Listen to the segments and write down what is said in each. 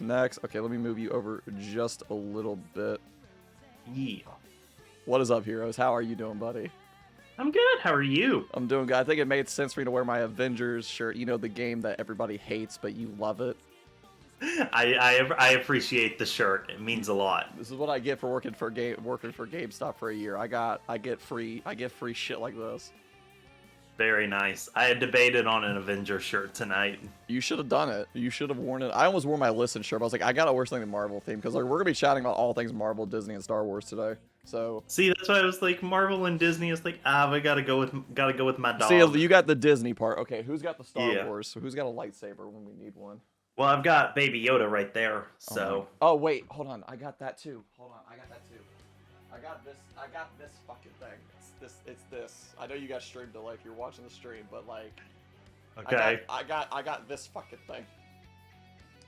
connects. Okay, let me move you over just a little bit. Yeah. What is up, Heroes? How are you doing, buddy? I'm good. How are you? I'm doing good. I think it made sense for me to wear my Avengers shirt. You know, the game that everybody hates, but you love it. I appreciate the shirt. It means a lot. This is what I get for working for GameStop for a year. I get free shit like this. Very nice. I had debated on an Avenger shirt tonight. You should have done it. You should have worn it. I almost wore my Listen shirt. But I was like, I gotta wear something Marvel themed because like we're gonna be chatting about all things Marvel, Disney, and Star Wars today. So see, that's why I was like Marvel and Disney. It's like we gotta go with my dog. See, you got the Disney part. Okay, who's got the Star Wars? So who's got a lightsaber when we need one? Well, I've got Baby Yoda right there. So. Oh wait, hold on. I got that too. Hold on, I got that too. I got this fucking thing. It's this. I know you got stream delay if you're watching the stream, but like. Okay. I got this fucking thing.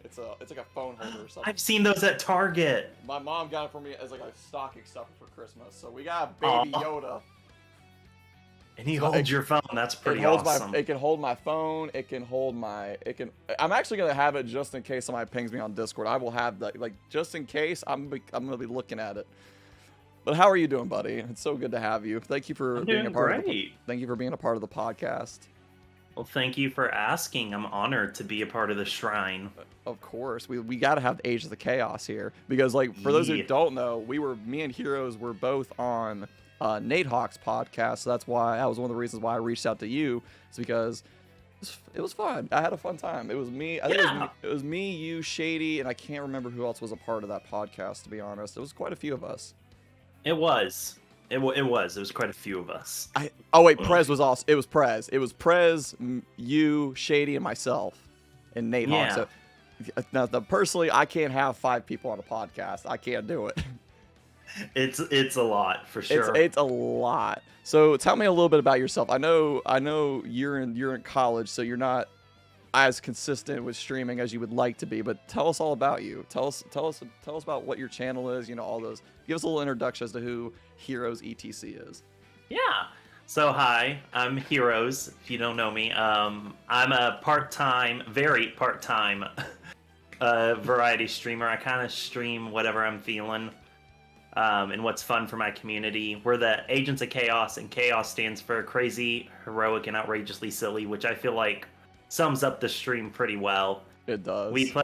It's like a phone holder or something. I've seen those at Target. My mom got it for me as like a stocking stuffer for Christmas. So we got Baby Yoda. And he holds your phone. That's pretty awesome. It can hold my phone. It can hold my. I'm actually gonna have it just in case somebody pings me on Discord. I will have that, like, just in case. I'm gonna be looking at it. But how are you doing, buddy? It's so good to have you. Thank you for being a part of the. Thank you for being a part of the podcast. Well, thank you for asking. I'm honored to be a part of the shrine. Of course, we got to have the Age of the Chaos here because, like, for those who don't know, me and Heroes were both on Nate Hawk's podcast. So that was one of the reasons why I reached out to you. It's because it was fun. I had a fun time. It was me. I think it was me, you, Shady, and I can't remember who else was a part of that podcast. To be honest, it was quite a few of us. It was. It was quite a few of us. Prez was also. It was Prez. It was Prez, you, Shady, and myself, and Nate Hawk. So now, personally, I can't have 5 people on a podcast. I can't do it. It's a lot for sure. It's a lot. So tell me a little bit about yourself. I know you're in college, so you're not as consistent with streaming as you would like to be. But tell us all about you. Tell us about what your channel is. You know, all those. Give us a little introduction as to who HeroesETC is. Yeah. So hi, I'm Heroes. If you don't know me, I'm a very part-time variety streamer. I kind of stream whatever I'm feeling. And what's fun for my community. We're the Agents of Chaos, and Chaos stands for crazy, heroic, and outrageously silly, which I feel like sums up the stream pretty well. It does. We play,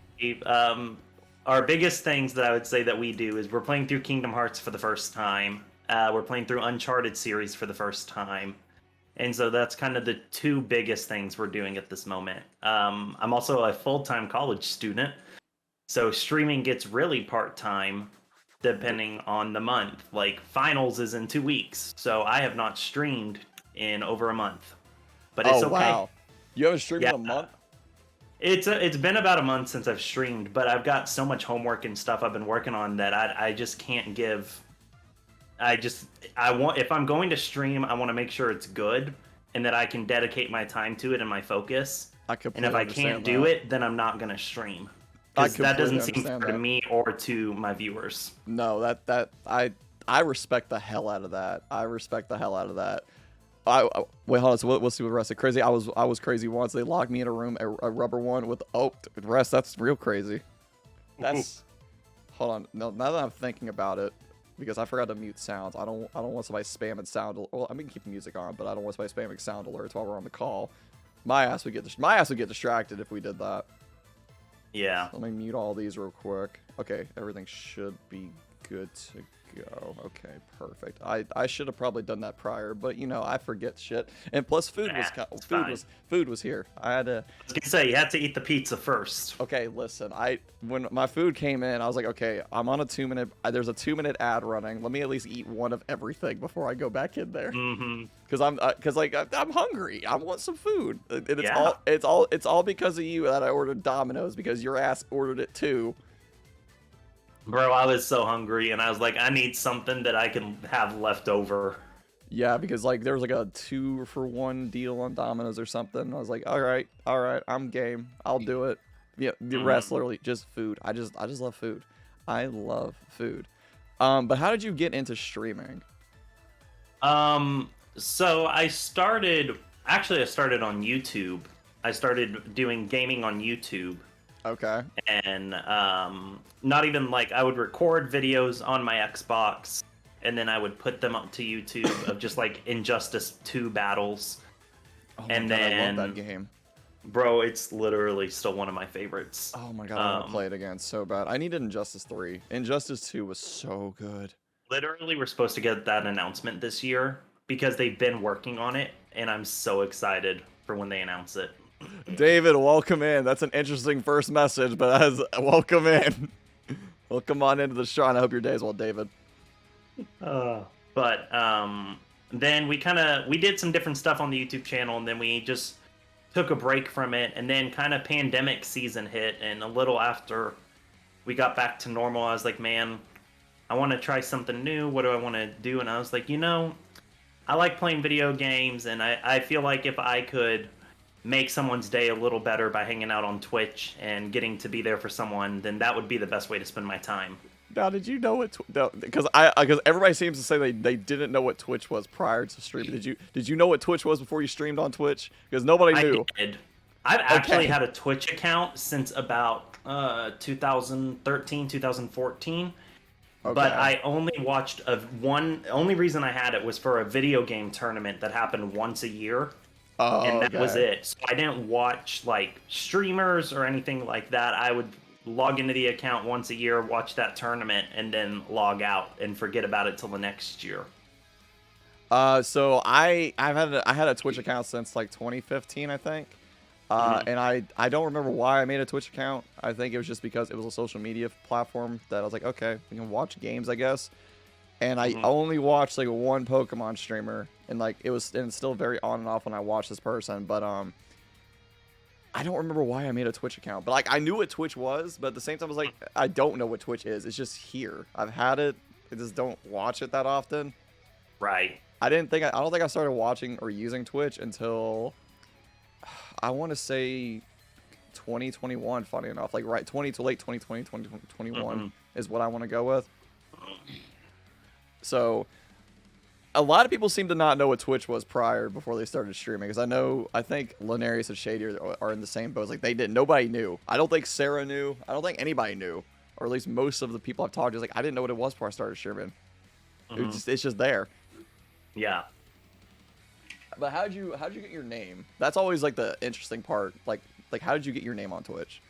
our biggest things that I would say that we do is we're playing through Kingdom Hearts for the first time. We're playing through Uncharted series for the first time. And so that's kind of the 2 biggest things we're doing at this moment. I'm also a full-time college student, so streaming gets really part-time depending on the month. Like, finals is in 2 weeks, so I have not streamed in over a month. But it's okay. Wow. You haven't streamed in a month? It's been about a month since I've streamed, but I've got so much homework and stuff I've been working on that I just can't give. If I'm going to stream, I want to make sure it's good and that I can dedicate my time to it and my focus. And if I can't do it, then I'm not going to stream. Because that doesn't seem fair to me or to my viewers. No, I respect the hell out of that. Wait, hold on. So we'll see what Russ is crazy. I was crazy once. They locked me in a room, a rubber one with Russ. That's real crazy. That's hold on. No, now that I'm thinking about it, because I forgot to mute sounds. I don't want somebody spamming sound. Well, I mean, keep the music on, but I don't want somebody spamming sound alerts while we're on the call. My ass would get distracted if we did that. Yeah. Let me mute all these real quick. Okay, everything should be good to go. Okay, perfect. I should have probably done that prior, but you know, I forget shit. And plus food was here. I had to I was gonna say you had to eat the pizza first. Okay, listen. When my food came in, I was like, okay, I'm on a 2-minute there's a 2-minute ad running. Let me at least eat one of everything before I go back in there. Cuz I'm hungry. I want some food. And it's all because of you that I ordered Domino's because your ass ordered it too. Bro, I was so hungry, and I was like, I need something that I can have left over. Yeah, because like there was like a 2-for-1 deal on Domino's or something. I was like, all right, I'm game. I'll do it. Yeah, the rest literally just food. I just love food. I love food. But how did you get into streaming? So I started on YouTube. I started doing gaming on YouTube. Okay. And not even like I would record videos on my Xbox, and then I would put them up to YouTube of just like Injustice 2 battles. Oh my And god, I then, love that game. bro, it's literally still one of my favorites. Oh my god, I want to play it again so bad. I needed Injustice 3. Injustice 2 was so good. Literally, we're supposed to get that announcement this year because they've been working on it, and I'm so excited for when they announce it. David, welcome in. That's an interesting first message, but as welcome in. Welcome on into the show, and I hope your day's well, David. But then we did some different stuff on the YouTube channel, and then we just took a break from it, and then kind of pandemic season hit, and a little after we got back to normal, I was like, man, I want to try something new. What do I want to do? And I was like, I like playing video games, and I feel like if I could make someone's day a little better by hanging out on Twitch and getting to be there for someone, then that would be the best way to spend my time. Now, did you know what? Because everybody seems to say they didn't know what Twitch was prior to streaming. Did you know what Twitch was before you streamed on Twitch? Because nobody knew. I did. I've actually had a Twitch account since about 2013, 2014. Okay. But I only watched only reason I had it was for a video game tournament that happened once a year. Oh, and that was it. So I didn't watch like streamers or anything like that. I would log into the account once a year, watch that tournament, and then log out and forget about it till the next year. So I had a Twitch account since like 2015, I think. And I don't remember why I made a Twitch account. I think it was just because it was a social media platform that I was like, okay, we can watch games, I guess. And I only watched like one Pokemon streamer, and like it's still very on and off when I watch this person, but I don't remember why I made a Twitch account. But like I knew what Twitch was, but at the same time I was like, I don't know what Twitch is. It's just here. I've had it. I just don't watch it that often. Right. I don't think I started watching or using Twitch until I want to say 2021, funny enough. Like late 2020, 2021 is what I want to go with. So a lot of people seem to not know what Twitch was before they started streaming. Because I think Linarius and Shady are in the same boat. Like nobody knew. I don't think Sarah knew. I don't think anybody knew. Or at least most of the people I've talked to, like, I didn't know what it was before I started streaming. It's just there. Yeah. But how'd you get your name? That's always like the interesting part. Like how did you get your name on Twitch?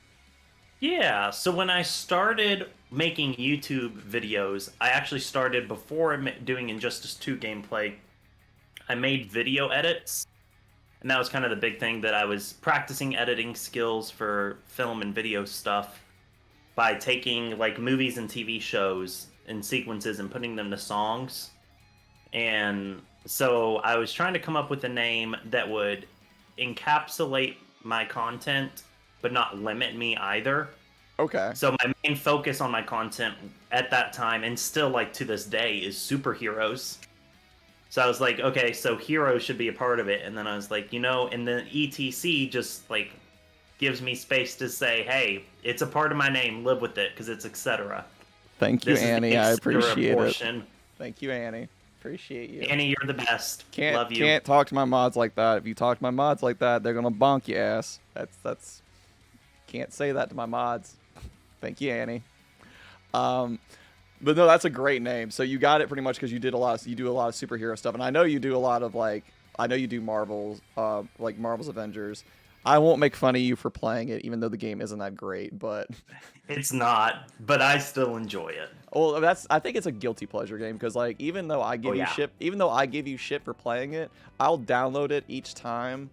Yeah, so when I started making YouTube videos, I actually started before doing Injustice 2 gameplay. I made video edits, and that was kind of the big thing, that I was practicing editing skills for film and video stuff by taking like movies and TV shows and sequences and putting them to songs. And so I was trying to come up with a name that would encapsulate my content but not limit me either. Okay. So my main focus on my content at that time, and still like to this day, is superheroes. So I was like, okay, so heroes should be a part of it. And then I was like, and then ETC just like gives me space to say, hey, it's a part of my name, live with it, because it's etc. Thank you, Annie. I appreciate it. Thank you, Annie. Appreciate you. Annie, you're the best. Love you. Can't talk to my mods like that. If you talk to my mods like that, they're gonna bonk your ass. That's can't say that to my mods. Thank you, Annie. But no, that's a great name. So you got it pretty much because you do a lot of superhero stuff, and I know you do a lot of Marvel's Marvel's Avengers. I won't make fun of you for playing it, even though the game isn't that great, but it's not. But I still enjoy it. Well, I think it's a guilty pleasure game because like even though I give you shit for playing it, I'll download it each time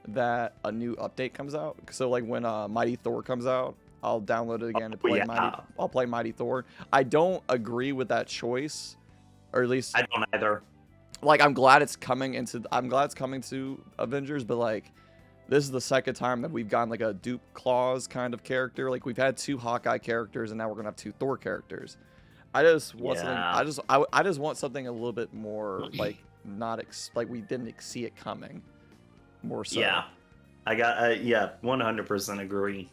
that a new update comes out. So like when Mighty Thor comes out, I'll download it again to play I'll play Mighty Thor. I don't agree with that choice, or at least I don't either. Like I'm glad it's coming to Avengers, but like this is the second time that we've gotten like a dupe clause kind of character. Like we've had 2 Hawkeye characters, and now we're gonna have 2 Thor characters. I just want something a little bit more like like we didn't see it coming. More so. Yeah, I got 100% agree.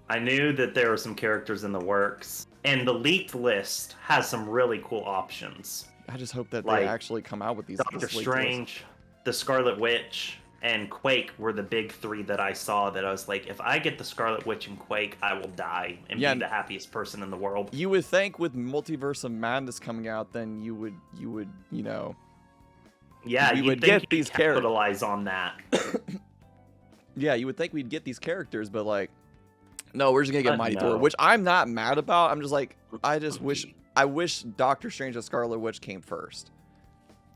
I knew that there were some characters in the works, and the leaked list has some really cool options. I just hope that they actually come out with these. Doctor Strange, the Scarlet Witch, and Quake were the big three that I saw that I was like, if I get the Scarlet Witch and Quake, I will die and be the happiest person in the world. You would think with Multiverse of Madness coming out, then you would, you know. Yeah, we you would think get these characters. Capitalize on that. Yeah, you would think we'd get these characters, but like, no, we're just gonna get Mighty Thor, which I'm not mad about. I'm just like, I wish Doctor Strange and Scarlet Witch came first.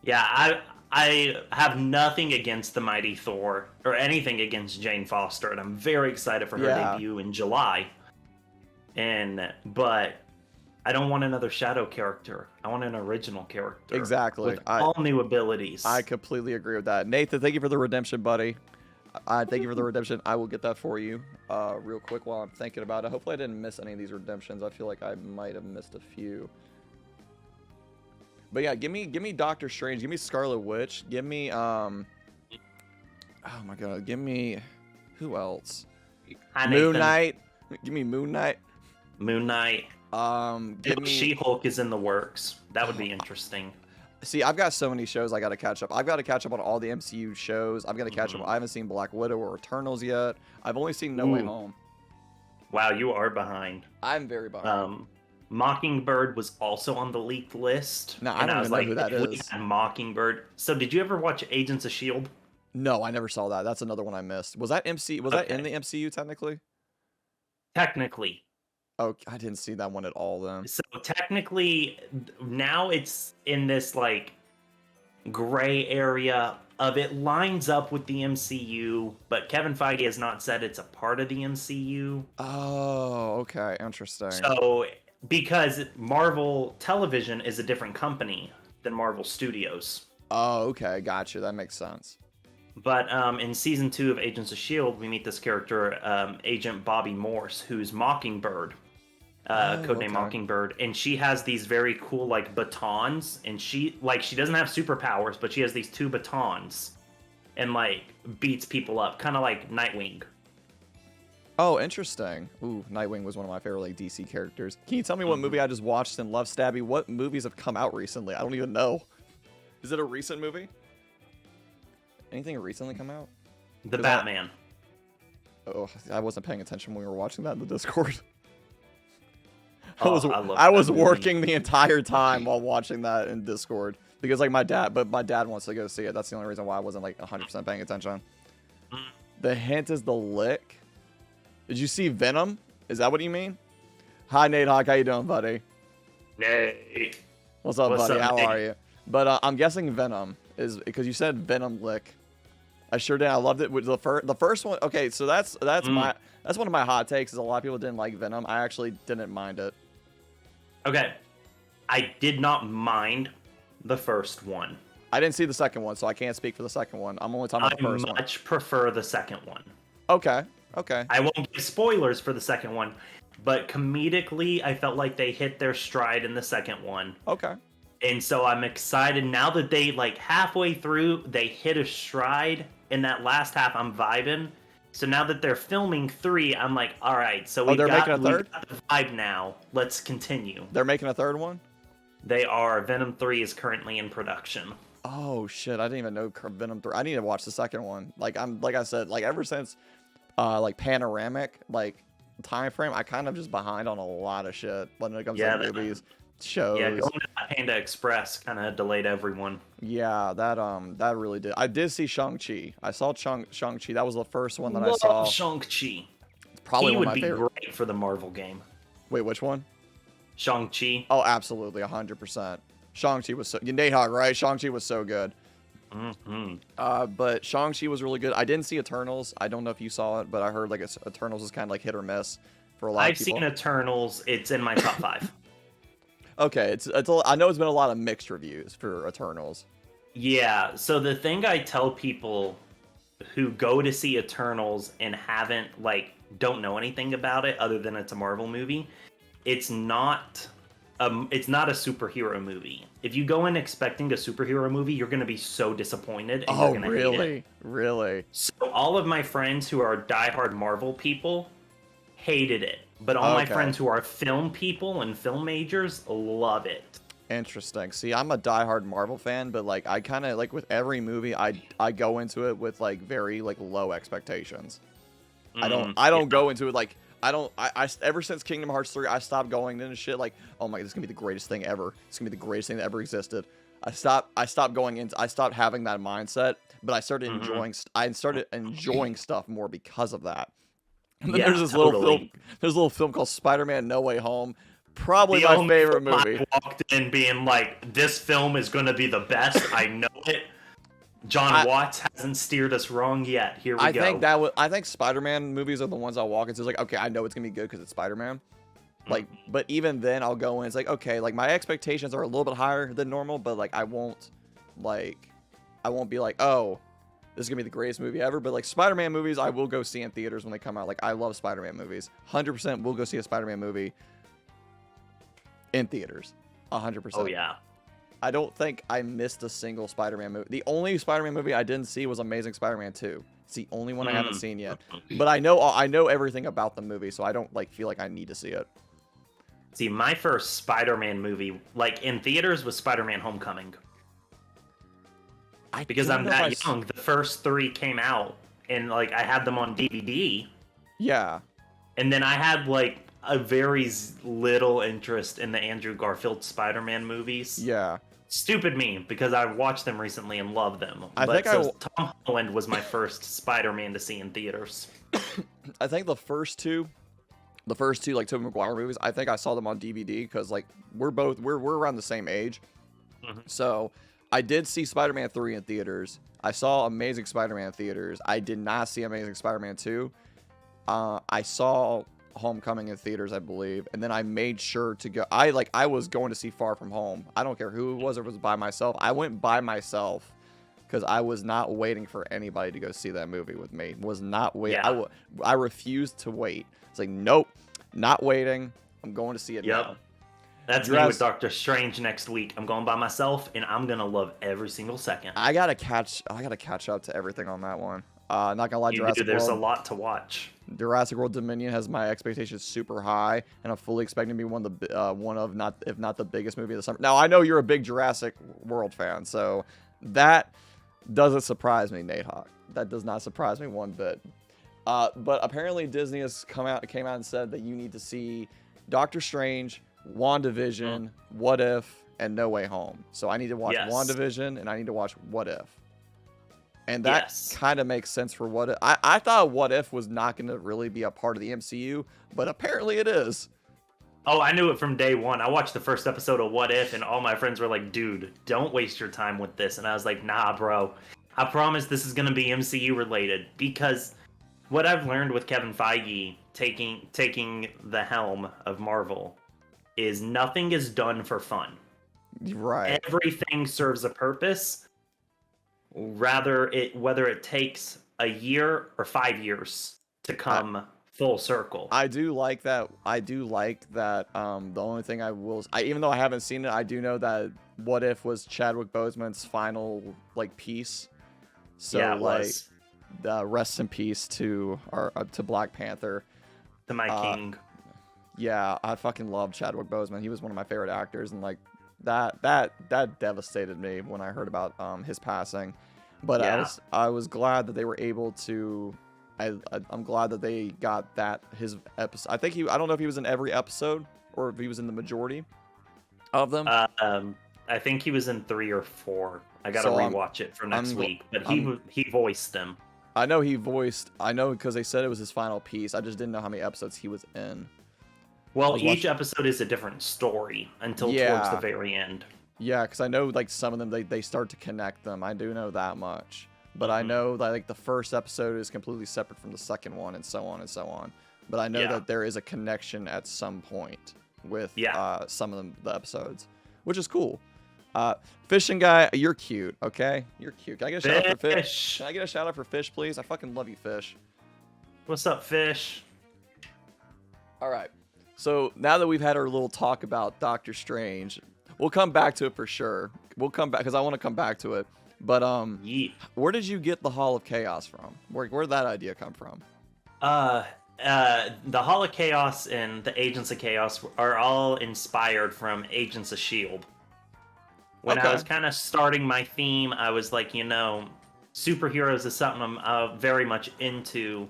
Yeah, I have nothing against the Mighty Thor or anything against Jane Foster, and I'm very excited for her debut in July. But I don't want another shadow character. I want an original character. Exactly. With all new abilities. I completely agree with that. Nathan, thank you for the redemption, buddy. Thank you for the redemption. I will get that for you real quick while I'm thinking about it. Hopefully I didn't miss any of these redemptions. I feel like I might have missed a few. But yeah, give me Doctor Strange. Give me Scarlet Witch. Give me oh my god, give me who else? Moon Knight. Give me Moon Knight. Moon Knight. Give me She-Hulk is in the works. That would be interesting. See, I've got so many shows I got to catch up. I've got to catch up on all the MCU shows. I've got to catch up. I haven't seen Black Widow or Eternals yet. I've only seen No Way Home. Wow, you are behind. I'm very behind. Mockingbird was also on the leaked list. No, I don't even know who that is. We had Mockingbird. So, did you ever watch Agents of S.H.I.E.L.D.? No, I never saw that. That's another one I missed. Was that MC? Was that in the MCU technically? Technically. Oh, I didn't see that one at all then. So technically, now it's in this like gray area of it lines up with the MCU, but Kevin Feige has not said it's a part of the MCU. Oh, okay, interesting. So because Marvel Television is a different company than Marvel Studios. Oh, okay, gotcha. That makes sense. But in season 2 of Agents of S.H.I.E.L.D., we meet this character, Agent Bobby Morse, who's Mockingbird. Codename Mockingbird, and she has these very cool like batons, and she doesn't have superpowers, but she has these 2 batons and like beats people up, kind of like Nightwing. Oh, interesting. Ooh, Nightwing was one of my favorite like DC characters. Can you tell me what movie I just watched and love, Stabby? What movies have come out recently? I don't even know. Is it a recent movie? Anything recently come out? The Batman. I wasn't paying attention when we were watching that in the Discord. I I was working the entire time while watching that in Discord because like my dad wants to go see it. That's the only reason why I wasn't like 100% paying attention. The hint is the lick. Did you see Venom? Is that what you mean? Hi Nate Hawk, how you doing, buddy? Nate. What's up, buddy? How are you? But I'm guessing Venom is because you said Venom lick. I sure did. I loved it with the first one. Okay, so that's one of my hot takes. Is a lot of people didn't like Venom. I actually didn't mind it. Okay, I did not mind the first one. I didn't see the second one, so I can't speak for the second one. I'm only talking about the first one. I much prefer the second one. Okay. I won't give spoilers for the second one, but comedically, I felt like they hit their stride in the second one. Okay. And so I'm excited now that they like halfway through, they hit a stride. In that last half, I'm vibing. So now that they're filming 3, I'm like, all right, so we got the vibe now. Let's continue. They're making a third one? They are. Venom 3 is currently in production. Oh, shit. I didn't even know Venom 3. I need to watch the second one. Like I said, like ever since like Panoramic, like time frame, I kind of just behind on a lot of shit when it comes to movies, shows. Yeah, going to Panda Express kind of delayed everyone. Yeah, that really did. I did see Shang-Chi. I saw Shang-Chi. That was the first one that I saw. Shang-Chi. It's probably one of my favorite. He would be great for the Marvel game. Wait, which one? Shang-Chi. Oh, absolutely, 100%. Shang-Chi was so... Nate Hogg, right? Shang-Chi was so good. But Shang-Chi was really good. I didn't see Eternals. I don't know if you saw it, but I heard like Eternals is kind of like hit or miss for a lot of people. I've seen Eternals. It's in my top 5. Okay, I know it's been a lot of mixed reviews for Eternals. Yeah, so the thing I tell people who go to see Eternals and don't know anything about it other than it's a Marvel movie, it's not a superhero movie. If you go in expecting a superhero movie, you're going to be so disappointed and you're going to hate it. Really? So all of my friends who are diehard Marvel people hated it. But all my friends who are film people and film majors love it. Interesting. See, I'm a diehard Marvel fan, but like I kind of like with every movie, I go into it with like very like low expectations. I don't go into it like I ever since Kingdom Hearts 3, I stopped going into shit like, oh my, this is gonna be the greatest thing ever. It's gonna be the greatest thing that ever existed. I stopped going into, I stopped having that mindset, but I started enjoying stuff more because of that. And then there's this totally. little film called Spider-Man No Way Home. Probably The my only favorite film movie. I walked in being like, this film is going to be the best. I know it. John Watts hasn't steered us wrong yet. Here we go. I think Spider-Man movies are the ones I'll walk into. It's like, okay, I know it's gonna be good because it's Spider-Man. Like, but even then, I'll go in. It's like, okay, like my expectations are a little bit higher than normal, but like I won't be like, oh, this is gonna be the greatest movie ever. But like Spider-Man movies, I will go see in theaters when they come out. Like I love Spider-Man movies. 100% will go see a Spider-Man movie in theaters. 100%. Oh yeah. I don't think I missed a single Spider-Man movie. The only Spider-Man movie I didn't see was Amazing Spider-Man 2. It's the only one I haven't seen yet. But I know everything about the movie, so I don't like feel like I need to see it. See, my first Spider-Man movie, like in theaters, was Spider-Man: Homecoming. Because I'm that young, the first 3 came out, and like I had them on DVD. Yeah. And then I had like a very little interest in the Andrew Garfield Spider-Man movies. Yeah. Stupid me, because I watched them recently and loved them. Tom Holland was my first Spider-Man to see in theaters. I think the first two like Tobey Maguire movies, I think I saw them on DVD because like we're around the same age. So I did see Spider-Man 3 in theaters. I saw Amazing Spider-Man in theaters. I did not see Amazing Spider-Man 2. I saw Homecoming in theaters, I believe, and then I made sure to go. I was going to see Far From Home. I don't care who it was, or if it was by myself. I went by myself because I was not waiting for anybody to go see that movie with me. Was not waiting. Yeah. I refused to wait. It's like, nope, not waiting. I'm going to see it now. That's me with Doctor Strange next week. I'm going by myself, and I'm gonna love every single second. I gotta catch up to everything on that one. Not gonna lie, There's a lot to watch. Jurassic World Dominion has my expectations super high, and I'm fully expecting to be one of if not the biggest movie of the summer. Now I know you're a big Jurassic World fan, so that doesn't surprise me, Nate Hawk. That does not surprise me one bit. But apparently Disney came out and said that you need to see Doctor Strange, WandaVision, What If, and No Way Home. So I need to watch WandaVision and I need to watch What If. And that kind of makes sense for What If. I thought What If was not going to really be a part of the MCU, but apparently it is. Oh, I knew it from day one. I watched the first episode of What If, and all my friends were like, dude, don't waste your time with this. And I was like, nah, bro. I promise this is going to be MCU related. Because what I've learned with Kevin Feige taking the helm of Marvel is nothing is done for fun. Right. Everything serves a purpose. Whether it takes a year or 5 years to come full circle. I do like that. The only thing even though I haven't seen it, I do know that What If was Chadwick Boseman's final like piece. So yeah, it like, was. Rest in peace to Black Panther. To my king. Yeah, I fucking love Chadwick Boseman. He was one of my favorite actors, and like that devastated me when I heard about his passing. But I was glad that they were able to. I'm glad that they got his episode. I don't know if he was in every episode or if he was in the majority of them. I think he was in 3 or 4. I gotta rewatch it for next week. But he voiced them. I know because they said it was his final piece. I just didn't know how many episodes he was in. Well, each episode is a different story until towards the very end. Yeah, because I know like some of them they start to connect them. I do know that much. But I know that like the first episode is completely separate from the second one, and so on and so on. But I know that there is a connection at some point with some of the episodes, which is cool. Fishing guy, you're cute. Okay, you're cute. Can I get a shout out for Fish? Can I get a shout out for Fish, please? I fucking love you, Fish. What's up, Fish? All right. So now that we've had our little talk about Doctor Strange, we'll come back to it for sure. We'll come back because I want to come back to it. But where did you get the Hall of Chaos from? Where did that idea come from? The Hall of Chaos and the Agents of Chaos are all inspired from Agents of S.H.I.E.L.D. When I Okay. was kind of starting my theme, I was like, superheroes is something I'm very much into.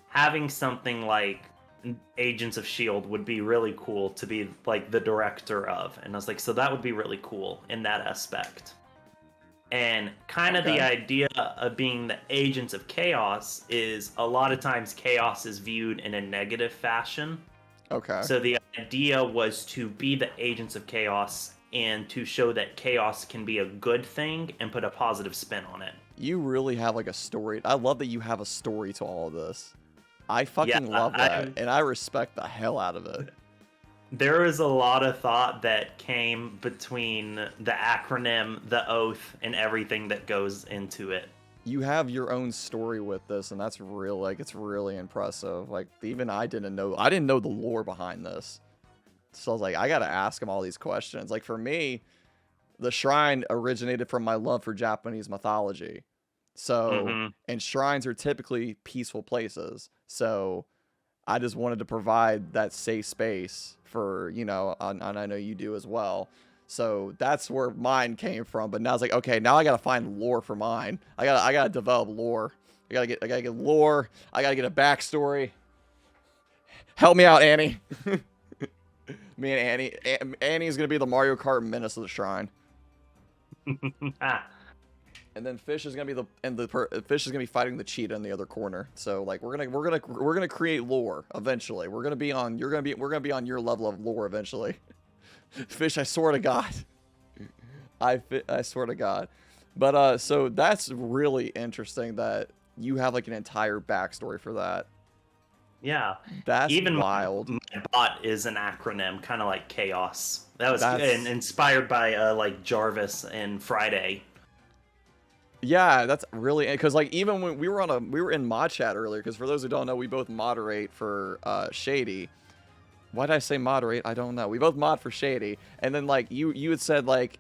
Having something like Agents of S.H.I.E.L.D. would be really cool to be like the director of. And I was like, so that would be really cool in that aspect. And kind of the Okay. idea of being the agents of chaos is a lot of times chaos is viewed in a negative fashion. Okay. So the idea was to be the agents of chaos and to show that chaos can be a good thing and put a positive spin on it. You really have like a story. I love that you have a story to all of this. I Yeah, fucking love that, and I respect the hell out of it. there is a lot of thought that came between the acronym, the oath, and everything that goes into it. You have your own story with this, and that's it's really impressive. Like, even I didn't know the lore behind this. So I was like, I gotta ask him all these questions. Like, for me, the shrine originated from my love for Japanese mythology. So, Hmm. and shrines are typically peaceful places. So, I just wanted to provide that safe space for, and I know you do as well. So that's where mine came from. But now it's like, okay, now I gotta find lore for mine. I gotta develop lore. I gotta get lore. I gotta get a backstory. Help me out, Annie. Me and Annie. Annie's gonna be the Mario Kart menace of the shrine. Ah, And then Fish is gonna be Fish is gonna be fighting the cheetah in the other corner. So like we're gonna create lore eventually. We're gonna be on your level of lore eventually. Fish, I swear to God. I swear to God. But so that's really interesting that you have like an entire backstory for that. yeah. That's Even wild. my bot is an acronym, kind of like chaos. That was That's inspired by like Jarvis and Friday. Yeah, that's really because like even when we were in mod chat earlier, because for those who don't know, we both moderate for Shady. Why did I say moderate? I don't know. We both mod for Shady, and then like you had said like,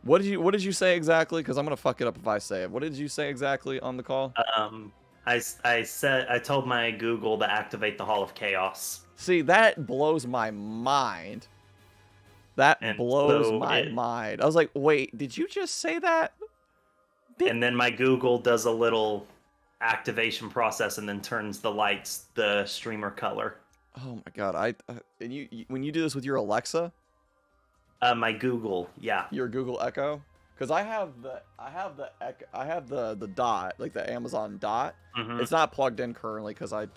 what did you say exactly? Because I'm gonna fuck it up if I say it. What did you say exactly on the call? I told my Google to activate the Hall of Chaos. See, that blows my mind. That And blows so my mind. I was like, wait, did you just say that? and then my Google does a little activation process and then turns the lights the streamer color. Oh my God! And when you do this with your Alexa, My Google, yeah. your Google Echo, because I have the Dot, like the Amazon Dot. Hmm. It's not plugged in currently because I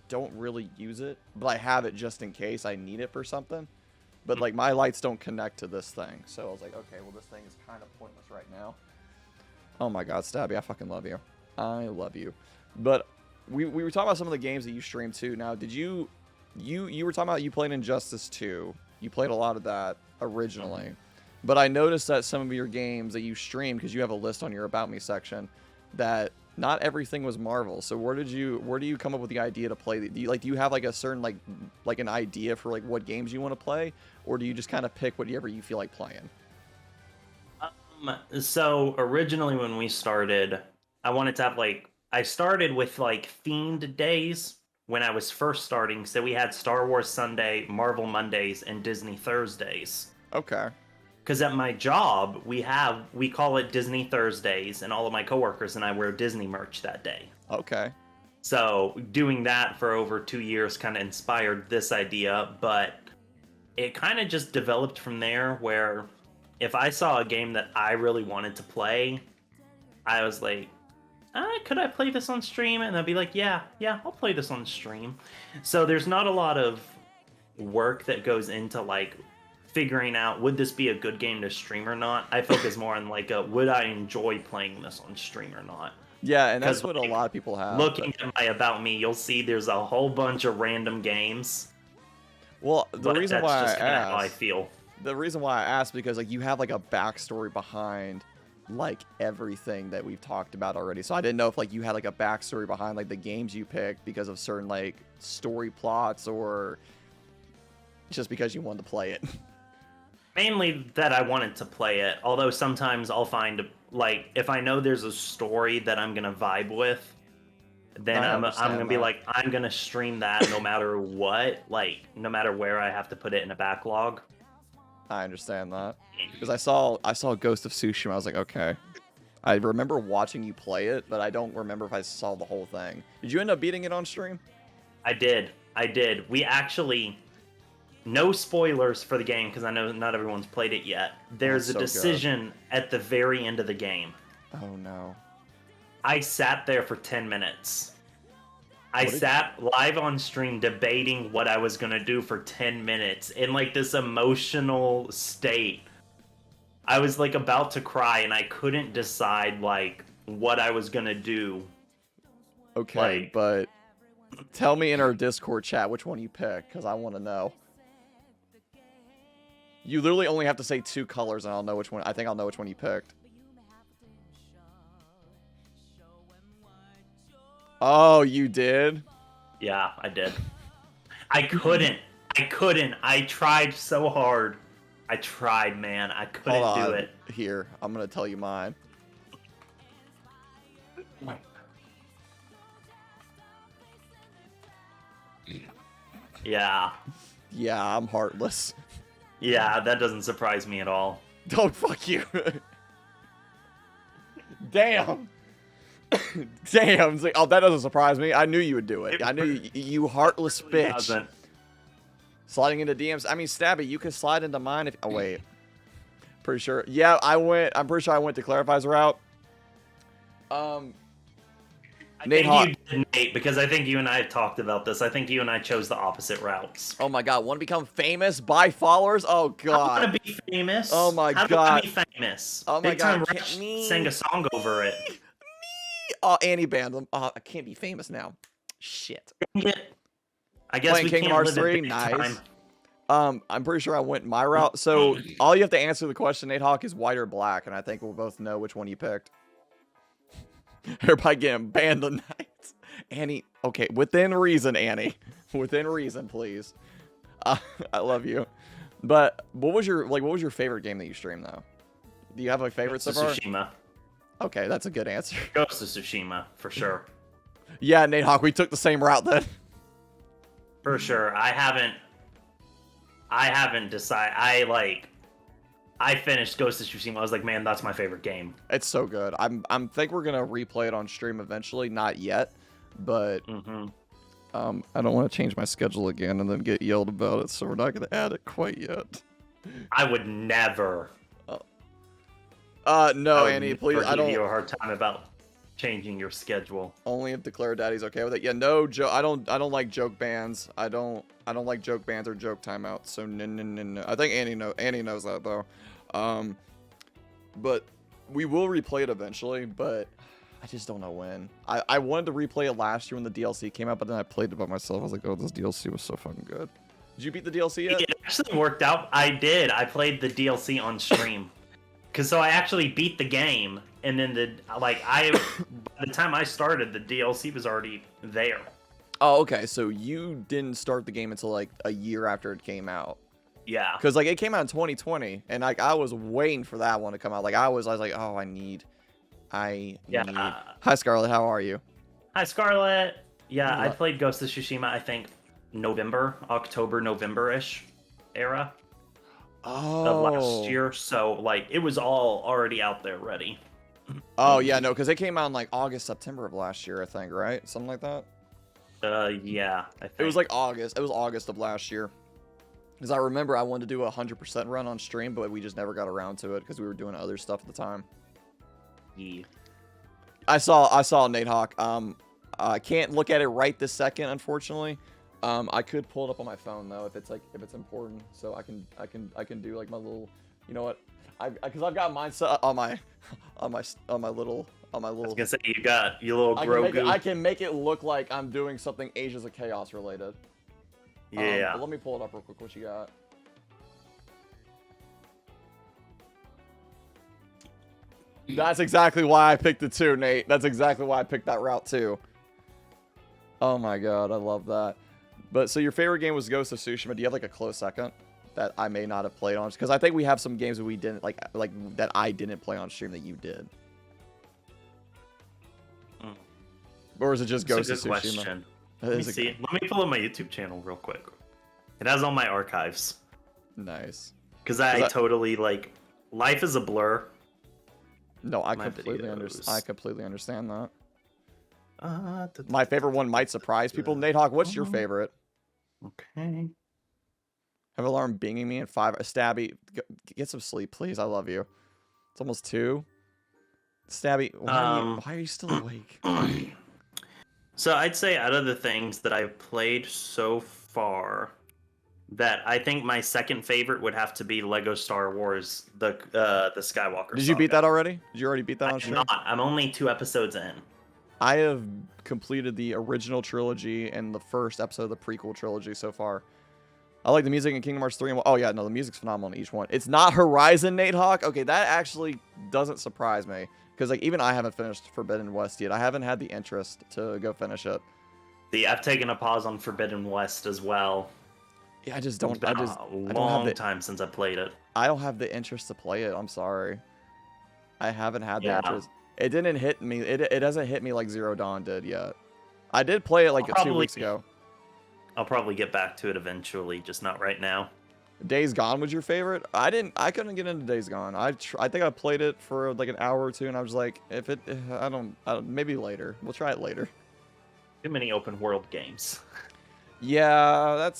don't really use it, but I have it just in case I need it for something. But like my lights don't connect to this thing, so I was like, okay, well this thing is kind of pointless right now. Oh my God, Stabby, I fucking love you. I love you. But we were talking about some of the games that you streamed too. Now, did you were talking about you played Injustice 2. You played a lot of that originally. But I noticed that some of your games that you streamed, because you have a list on your About Me section, that not everything was Marvel. So where do you come up with the idea to play? Do you have like a certain like an idea for like what games you want to play, or do you just kind of pick whatever you feel like playing? So originally when we started, I wanted to have I started with like themed days when I was first starting. So we had Star Wars Sunday, Marvel Mondays, and Disney Thursdays. Okay. Because at my job, we call it Disney Thursdays, and all of my coworkers and I wear Disney merch that day. Okay. So doing that for over 2 years kind of inspired this idea, but it kind of just developed from there where if I saw a game that I really wanted to play, I was like, could I play this on stream? And I'd be like, yeah, I'll play this on stream. So there's not a lot of work that goes into like figuring out would this be a good game to stream or not. I focus more on like would I enjoy playing this on stream or not. Yeah, and that's what a lot of people have. Looking at my About Me, you'll see there's a whole bunch of random games. Well, the reason why that's just I kind of how I asked, feel. the reason why I asked because like you have like a backstory behind like everything that we've talked about already. So I didn't know if like you had like a backstory behind like the games you picked because of certain like story plots or just because you wanted to play it. Mainly that I wanted to play it, although sometimes I'll find like if I know there's a story that I'm gonna vibe with, then I'm gonna be like I'm gonna stream that no matter what, like no matter where I have to put it in a backlog. I understand that because I saw Ghost of Tsushima. I was like, okay. I remember watching you play it, but I don't remember if I saw the whole thing. Did you end up beating it on stream? I did. We actually, no spoilers for the game because I know not everyone's played it yet. There's a decision at the very end of the game. Oh no. I sat there for 10 minutes. I sat live on stream debating what I was going to do for 10 minutes in like this emotional state. I was like about to cry and I couldn't decide like what I was going to do. Okay, like, but tell me in our Discord chat which one you pick because I want to know. You literally only have to say 2 colors and I'll know which one. I think I'll know which one you picked. Oh, you did? Yeah, I did. I couldn't. I tried so hard. I tried, man. I couldn't do it. Here, I'm going to tell you mine. Yeah. Yeah, I'm heartless. Yeah, that doesn't surprise me at all. Don't fuck you. Damn. Damn. It's like, oh, that doesn't surprise me. I knew you would do it. I knew you heartless bitch. Doesn't. Sliding into DMs. I mean, Stabby, you can slide into mine if... Oh, wait. Pretty sure. Yeah, I'm pretty sure I went to Clarify's route. Nate, because I think you and I have talked about this. I think you and I chose the opposite routes. Oh my god, want to become famous? Buy followers? Oh god. I want to be famous. Oh my god. How do I be famous? Oh my god. Big Time Rich sang a song over it. Me. Oh, Annie banned them. Oh, I can't be famous now. Shit. I guess playing we Kingdom Hearts 3. Nice. I'm pretty sure I went my route. So all you have to answer the question, Nate Hawk, is white or black, and I think we'll both know which one you picked. Everybody getting banned tonight. Annie, okay, within reason, Annie. Within reason, please. I love you. But what was your favorite game that you streamed though? Do you have a favorite so far? Tsushima. Okay, that's a good answer. Ghost of Tsushima, for sure. Yeah, Nate Hawk, we took the same route then. For sure. I haven't decided. I finished Ghost of Tsushima. I was like, man, that's my favorite game. It's so good. I'm think we're gonna replay it on stream eventually. Not yet, but I don't want to change my schedule again and then get yelled about it. So we're not gonna add it quite yet. I would never. No, Annie, please. I don't give you a hard time about changing your schedule. Only if Declare Daddy's okay with it. Yeah, no joke. I don't like joke bans. I don't like joke bans or joke timeouts. So no. I think Annie knows that though. But we will replay it eventually, but I just don't know when. I wanted to replay it last year when the DLC came out, but then I played it by myself. I was like, oh, this DLC was so fucking good. Did you beat the DLC yet? It actually worked out. I did. I played the DLC on stream. So I actually beat the game, and then by the time I started, the DLC was already there. Oh, okay. So you didn't start the game until like a year after it came out. Yeah. Because like it came out in 2020, and like I was waiting for that one to come out. Like I was like, oh, I need. Hi, Scarlett. How are you? Hi, Scarlett. Yeah, I played Ghost of Tsushima. I think October, November-ish era. Of last year, so like it was all already out there ready. Oh yeah, no, because it came out in like August, September of last year, I think, right? Something like that. Yeah, I think it was like August. It was August of last year. Because I remember I wanted to do a 100% run on stream, but we just never got around to it because we were doing other stuff at the time. Yeah. I saw Nate Hawk. I can't look at it right this second, unfortunately. I could pull it up on my phone though if it's important, so I can do like my little, you know what? Because I've got mine set on my little. I was gonna say you got your little Grogu. I can make it look like I'm doing something Ages of Chaos related. Yeah. Let me pull it up real quick. What you got? That's exactly why I picked it too, Nate. That's exactly why I picked that route too. Oh my god, I love that. But so your favorite game was Ghost of Tsushima. Do you have like a close second that I may not have played on? Because I think we have some games that we didn't like that I didn't play on stream that you did. Or is it just Ghost of Tsushima? Question. Let me pull up my YouTube channel real quick. It has all my archives. Nice. because I totally like life is a blur. No, I completely understand that. My favorite one might surprise people. Nate Hawk, what's your favorite? Okay. Have alarm binging me at 5. Stabby, get some sleep, please. I love you. It's almost 2. Stabby, why are you still awake? So I'd say out of the things that I've played so far, that I think my second favorite would have to be Lego Star Wars, the Skywalker. Did you beat that already? Did you already beat that on stream? I'm only 2 episodes in. I have completed the original trilogy and the first episode of the prequel trilogy so far. I like the music in Kingdom Hearts 3. Oh, yeah, no, the music's phenomenal in each one. It's not Horizon, Nate Hawk. Okay, that actually doesn't surprise me. Because, like, even I haven't finished Forbidden West yet. I haven't had the interest to go finish it. See, I've taken a pause on Forbidden West as well. Yeah, I just don't. It's been a long time since I played it. I don't have the interest to play it. I'm sorry. I haven't had the interest. It didn't hit me. It hasn't hit me like Zero Dawn did yet. I did play it like 2 weeks ago. I'll probably get back to it eventually, just not right now. Days Gone was your favorite? I couldn't get into Days Gone. I think I played it for like an hour or 2, and I was like, I don't maybe later. We'll try it later. Too many open world games. Yeah,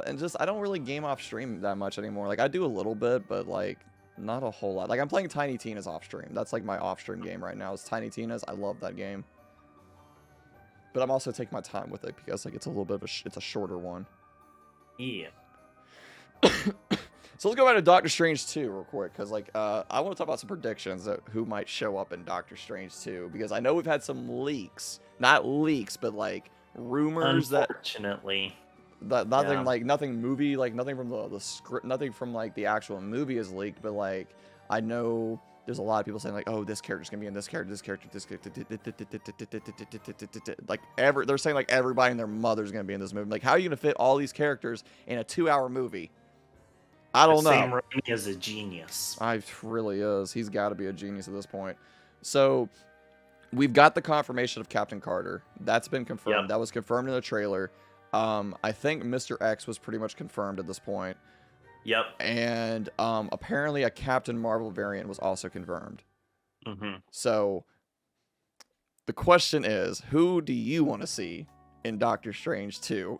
and just I don't really game off stream that much anymore. Like I do a little bit, but like not a whole lot. Like I'm playing Tiny Tina's off stream. That's like my off stream game right now. Is Tiny Tina's. I love that game. But I'm also taking my time with it because like it's a little bit of it's a shorter one. Yeah. So let's go back to Doctor Strange 2 real quick, because like I want to talk about some predictions of who might show up in Doctor Strange 2, because I know we've had some leaks, not leaks, but like rumors Unfortunately. that nothing like nothing movie, like nothing from the script, nothing from like the actual movie is leaked, but like I know there's a lot of people saying like, oh, this character's gonna be in this character, like they're saying like everybody and their mother's gonna be in this movie. Like, how are you gonna fit all these characters in a 2-hour movie? I don't know. Sam Raimi is a genius. Really is. He's got to be a genius at this point. So we've got the confirmation of Captain Carter. That's been confirmed. Yep. That was confirmed in the trailer. I think Mr. X was pretty much confirmed at this point. Yep. And apparently a Captain Marvel variant was also confirmed. Mm-hmm. So the question is, who do you want to see in Doctor Strange 2?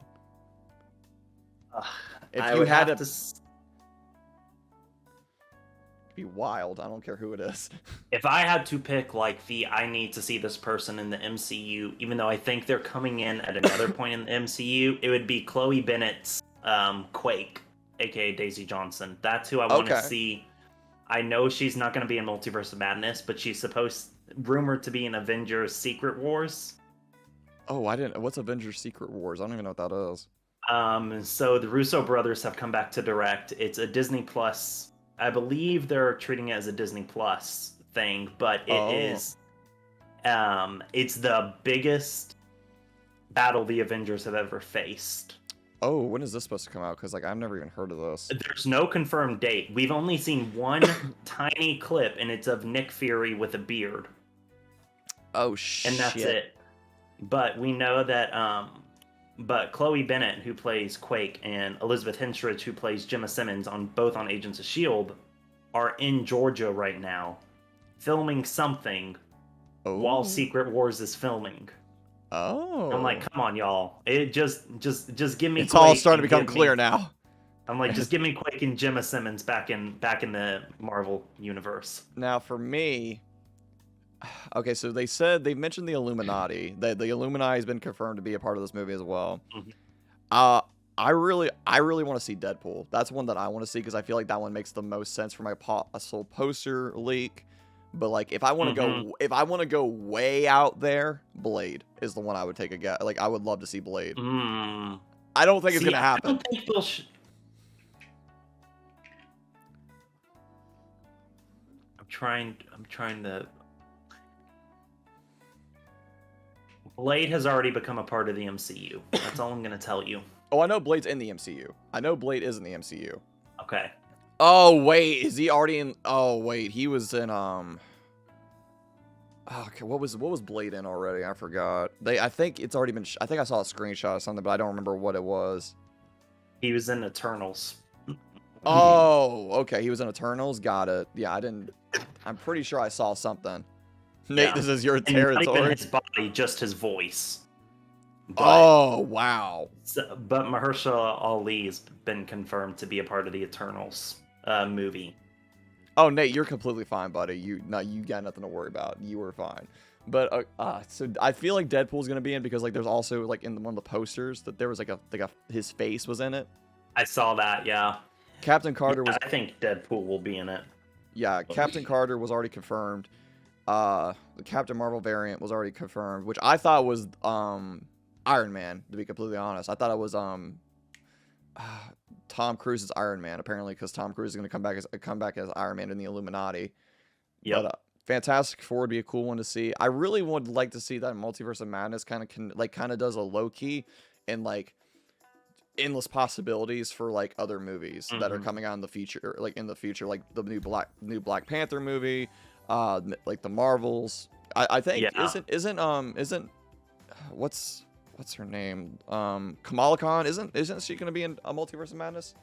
If you had to be wild, I don't care who it is. If I had to pick like I need to see this person in the MCU, even though I think they're coming in at another point in the MCU, it would be Chloe Bennett's Quake, aka Daisy Johnson. That's who I want to see. I know she's not going to be in Multiverse of Madness, but she's rumored to be in Avengers Secret Wars. Oh, what's Avengers Secret Wars? I don't even know what that is. So the Russo brothers have come back to direct. It's a Disney Plus. I believe they're treating it as a Disney Plus thing, but it is. It's the biggest battle the Avengers have ever faced. Oh, when is this supposed to come out? Because like I've never even heard of this. There's no confirmed date. We've only seen one tiny clip, and it's of Nick Fury with a beard. Oh shit! And that's it. But we know that. But Chloe Bennett, who plays Quake, and Elizabeth Henstridge, who plays Gemma Simmons, both on Agents of S.H.I.E.L.D., are in Georgia right now, filming something while Secret Wars is filming. Oh. I'm like, come on, y'all. It just give me. It's Quake all starting to become clear now. I'm like, just give me Quake and Gemma Simmons back in the Marvel universe. Now, for me. Okay, so they mentioned the Illuminati. The Illuminati has been confirmed to be a part of this movie as well. Mm-hmm. I really want to see Deadpool. That's one that I want to see because I feel like that one makes the most sense for my possible poster leak. But like, if I want to go way out there, Blade is the one I would take a guess. Like, I would love to see Blade. I don't think it's gonna happen. I don't think they'll. I'm trying to. Blade has already become a part of the MCU. That's all I'm going to tell you. Oh, I know Blade's in the MCU. I know Blade is in the MCU. Okay. Oh, wait. Is he already in... Oh, wait. He was in... Okay, what was Blade in already? I forgot. I think it's already been... I think I saw a screenshot of something, but I don't remember what it was. He was in Eternals. Oh, okay. He was in Eternals. Got it. Yeah, I didn't. I'm pretty sure I saw something. Nate, Yeah. this is your And not even territory. his body, just his voice. But, Oh, wow. but Mahershala Ali's been confirmed to be a part of the Eternals movie. Oh, Nate, you're completely fine, buddy. You got nothing to worry about. You were fine. But so I feel like Deadpool's gonna be in because like there's also like in one of the posters that there was like a his face was in it. I saw that. Yeah. Captain Carter was. I think Deadpool will be in it. Yeah, Captain Carter was already confirmed. The Captain Marvel variant was already confirmed, which I thought was Iron Man. To be completely honest, I thought it was Tom Cruise's Iron Man. Apparently, because Tom Cruise is going to come back as Iron Man in the Illuminati. Yeah. But Fantastic Four would be a cool one to see. I really would like to see that Multiverse of Madness kind of does a low key and like endless possibilities for like other movies that are coming out in the future, like the new Black Panther movie, like the Marvels. I think isn't what's her name, Kamala Khan, isn't she gonna be in a Multiverse of Madness?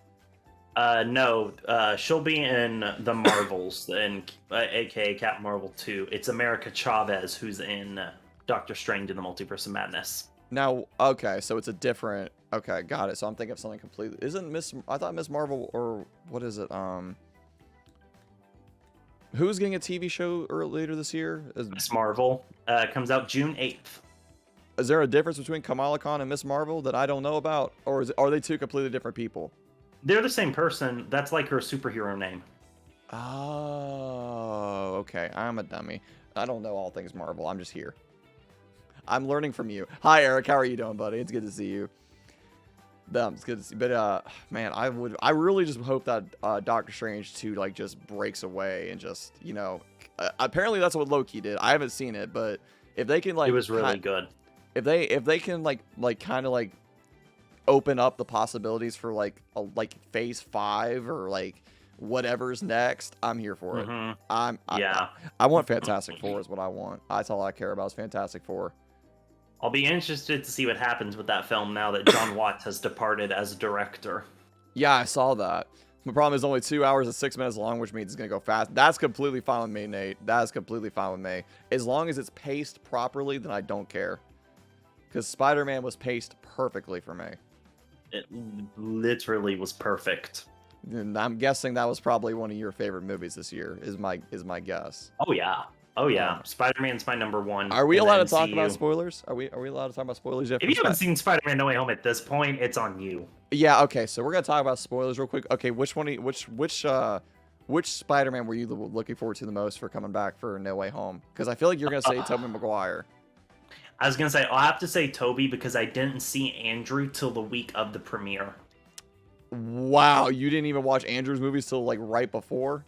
No, she'll be in the Marvels, and aka Captain Marvel 2. It's America Chavez who's in Doctor Strange in the Multiverse of Madness. Now, okay, so it's a different. Okay, got it. So I'm thinking of something completely. I thought Miss Marvel, or what is it? Who's getting a TV show later this year? Miss Marvel comes out June 8th. Is there a difference between Kamala Khan and Miss Marvel that I don't know about, or are they two completely different people? They're the same person. That's like her superhero name. Oh, okay. I'm a dummy. I don't know all things Marvel. I'm just here. I'm learning from you. Hi, Eric. How are you doing, buddy? It's good to see you. It's good to see. But man, I really just hope that Doctor Strange 2 like just breaks away and just apparently that's what Loki did. I haven't seen it, but if they can like, it was really good. If they can like kind of like open up the possibilities for like phase 5 or like whatever's next, I'm here for it. I want Fantastic Four is what I want. That's all I care about is Fantastic Four. I'll be interested to see what happens with that film now that John Watts has departed as director. Yeah, I saw that. The problem is only 2 hours and 6 minutes long, which means it's going to go fast. That's completely fine with me, Nate. That is completely fine with me. As long as it's paced properly, then I don't care. Because Spider-Man was paced perfectly for me. It literally was perfect. And I'm guessing that was probably one of your favorite movies this year, is my guess. Oh, yeah. Oh yeah, Spider-Man's my number one. Are we allowed to talk about spoilers? Are we allowed to talk about spoilers yet? If you haven't seen Spider-Man No Way Home at this point, it's on you. Yeah. Okay. So we're gonna talk about spoilers real quick. Okay. Which Spider-Man were you looking forward to the most for coming back for No Way Home? Because I feel like you're gonna say Tobey Maguire. I was gonna say I'll have to say Tobey because I didn't see Andrew till the week of the premiere. Wow, you didn't even watch Andrew's movies till like right before?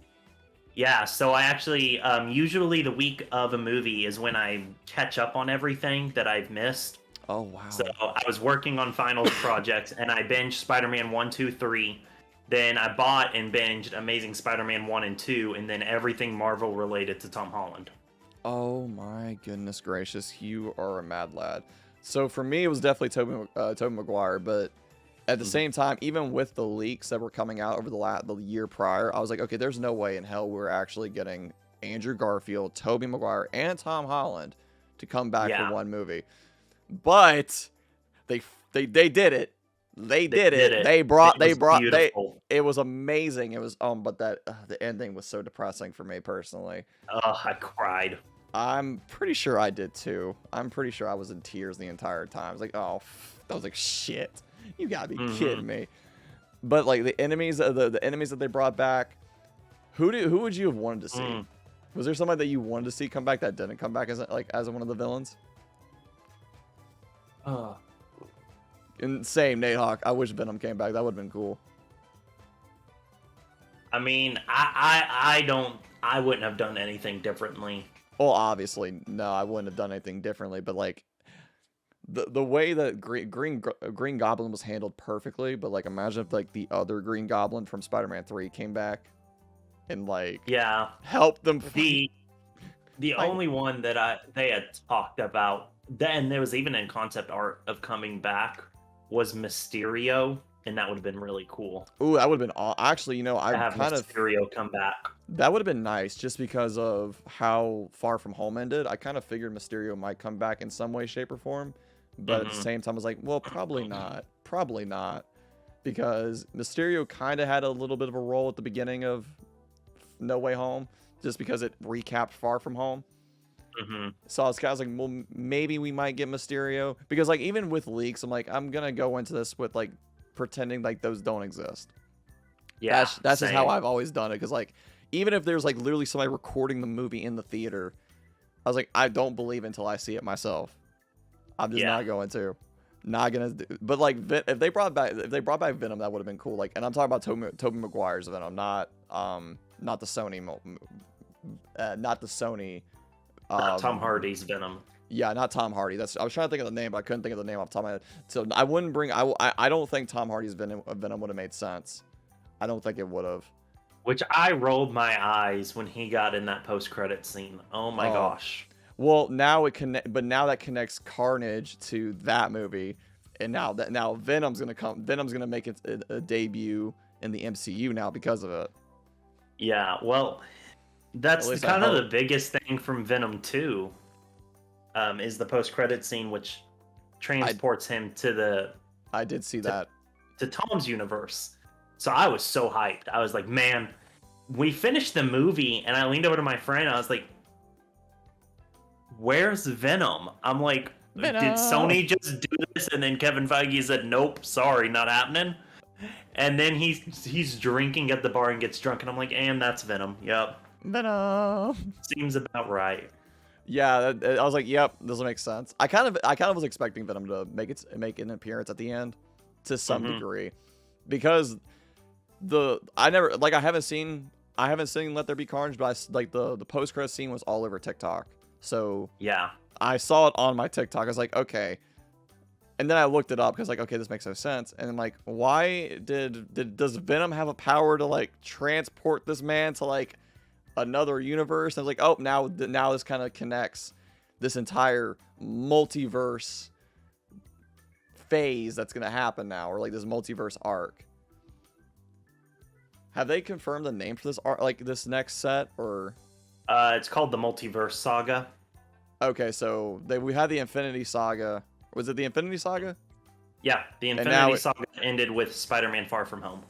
Yeah, so I actually, usually the week of a movie is when I catch up on everything that I've missed. Oh, wow. So I was working on final projects, and I binged Spider-Man 1, 2, 3. Then I bought and binged Amazing Spider-Man 1 and 2, and then everything Marvel related to Tom Holland. Oh my goodness gracious, you are a mad lad. So for me, it was definitely Tobey Maguire, but at the same time, even with the leaks that were coming out over the year prior, I was like, okay, there's no way in hell we're actually getting Andrew Garfield, Tobey Maguire, and Tom Holland to come back for one movie. But they did it. They did it. It was amazing. It was but the ending was so depressing for me personally. Oh, I cried. I'm pretty sure I did too. I'm pretty sure I was in tears the entire time. I was like, oh, I was like, shit. You gotta be kidding me. But like the enemies, the enemies that they brought back, who would you have wanted to see? Was there somebody that you wanted to see come back that didn't come back as one of the villains? And same, Nate Hawk. I wish Venom came back. That would have been cool. I mean, I wouldn't have done anything differently. Well, obviously, no, I wouldn't have done anything differently. But like, the way that Green Goblin was handled perfectly, but like imagine if like the other Green Goblin from Spider-Man 3 came back and like helped them. The only one that they had talked about then, there was even in concept art of coming back, was Mysterio, and that would have been really cool Ooh, that would have been actually, you know, to I have kind of Mysterio come back. that would have been nice just because of how Far From Home ended. I kind of figured Mysterio might come back in some way, shape, or form, but at the same time, I was like, well, probably not. Probably not, because Mysterio kind of had a little bit of a role at the beginning of No Way Home, just because it recapped Far From Home. So I was kind of like, well, maybe we might get Mysterio, because like even with leaks, I'm like, I'm gonna go into this with like pretending like those don't exist. Yeah, that's just how I've always done it. Because like even if there's like literally somebody recording the movie in the theater, I was like, I don't believe until I see it myself. I'm just not going to. Not gonna do, but like if they brought back Venom, that would have been cool. Like, and I'm talking about Tobey Maguire's Venom, not the Sony not the Sony Tom Hardy's Venom. Yeah, not Tom Hardy. I was trying to think of the name, but I couldn't think of the name off the top of my head. So I wouldn't bring. I don't think Tom Hardy's Venom would have made sense. I don't think it would have. Which I rolled my eyes when he got in that post-credit scene. Oh my gosh. Well, now now that connects Carnage to that movie, and now Venom's gonna come. Venom's gonna make a debut in the MCU now because of it. Yeah, well, that's kind of the biggest thing from Venom 2. Is the post-credit scene, which transports him to the. I did see that. To Tom's universe. So I was so hyped. I was like, man, we finished the movie, and I leaned over to my friend. I was like, where's Venom? I'm like, Venom. Did Sony just do this? And then Kevin Feige said, nope, sorry, not happening. And then he's drinking at the bar and gets drunk, and I'm like, and that's Venom. Yep. Venom. Seems about right. Yeah, I was like, yep, this will make sense. I kind of was expecting Venom to make an appearance at the end to some degree, because I haven't seen Let There Be Carnage, but the post credit scene was all over TikTok. So yeah, I saw it on my TikTok. I was like, okay. And then I looked it up because like, okay, this makes no sense. And I'm like, why does Venom have a power to like transport this man to like another universe? And I was like, oh, now this kind of connects this entire multiverse phase that's gonna happen now, or like this multiverse arc. Have they confirmed the name for this arc, like this next set, or? It's called the Multiverse Saga. Okay, so we had the Infinity Saga. Was it the Infinity Saga? Yeah, the Infinity Saga ended with Spider-Man: Far From Home.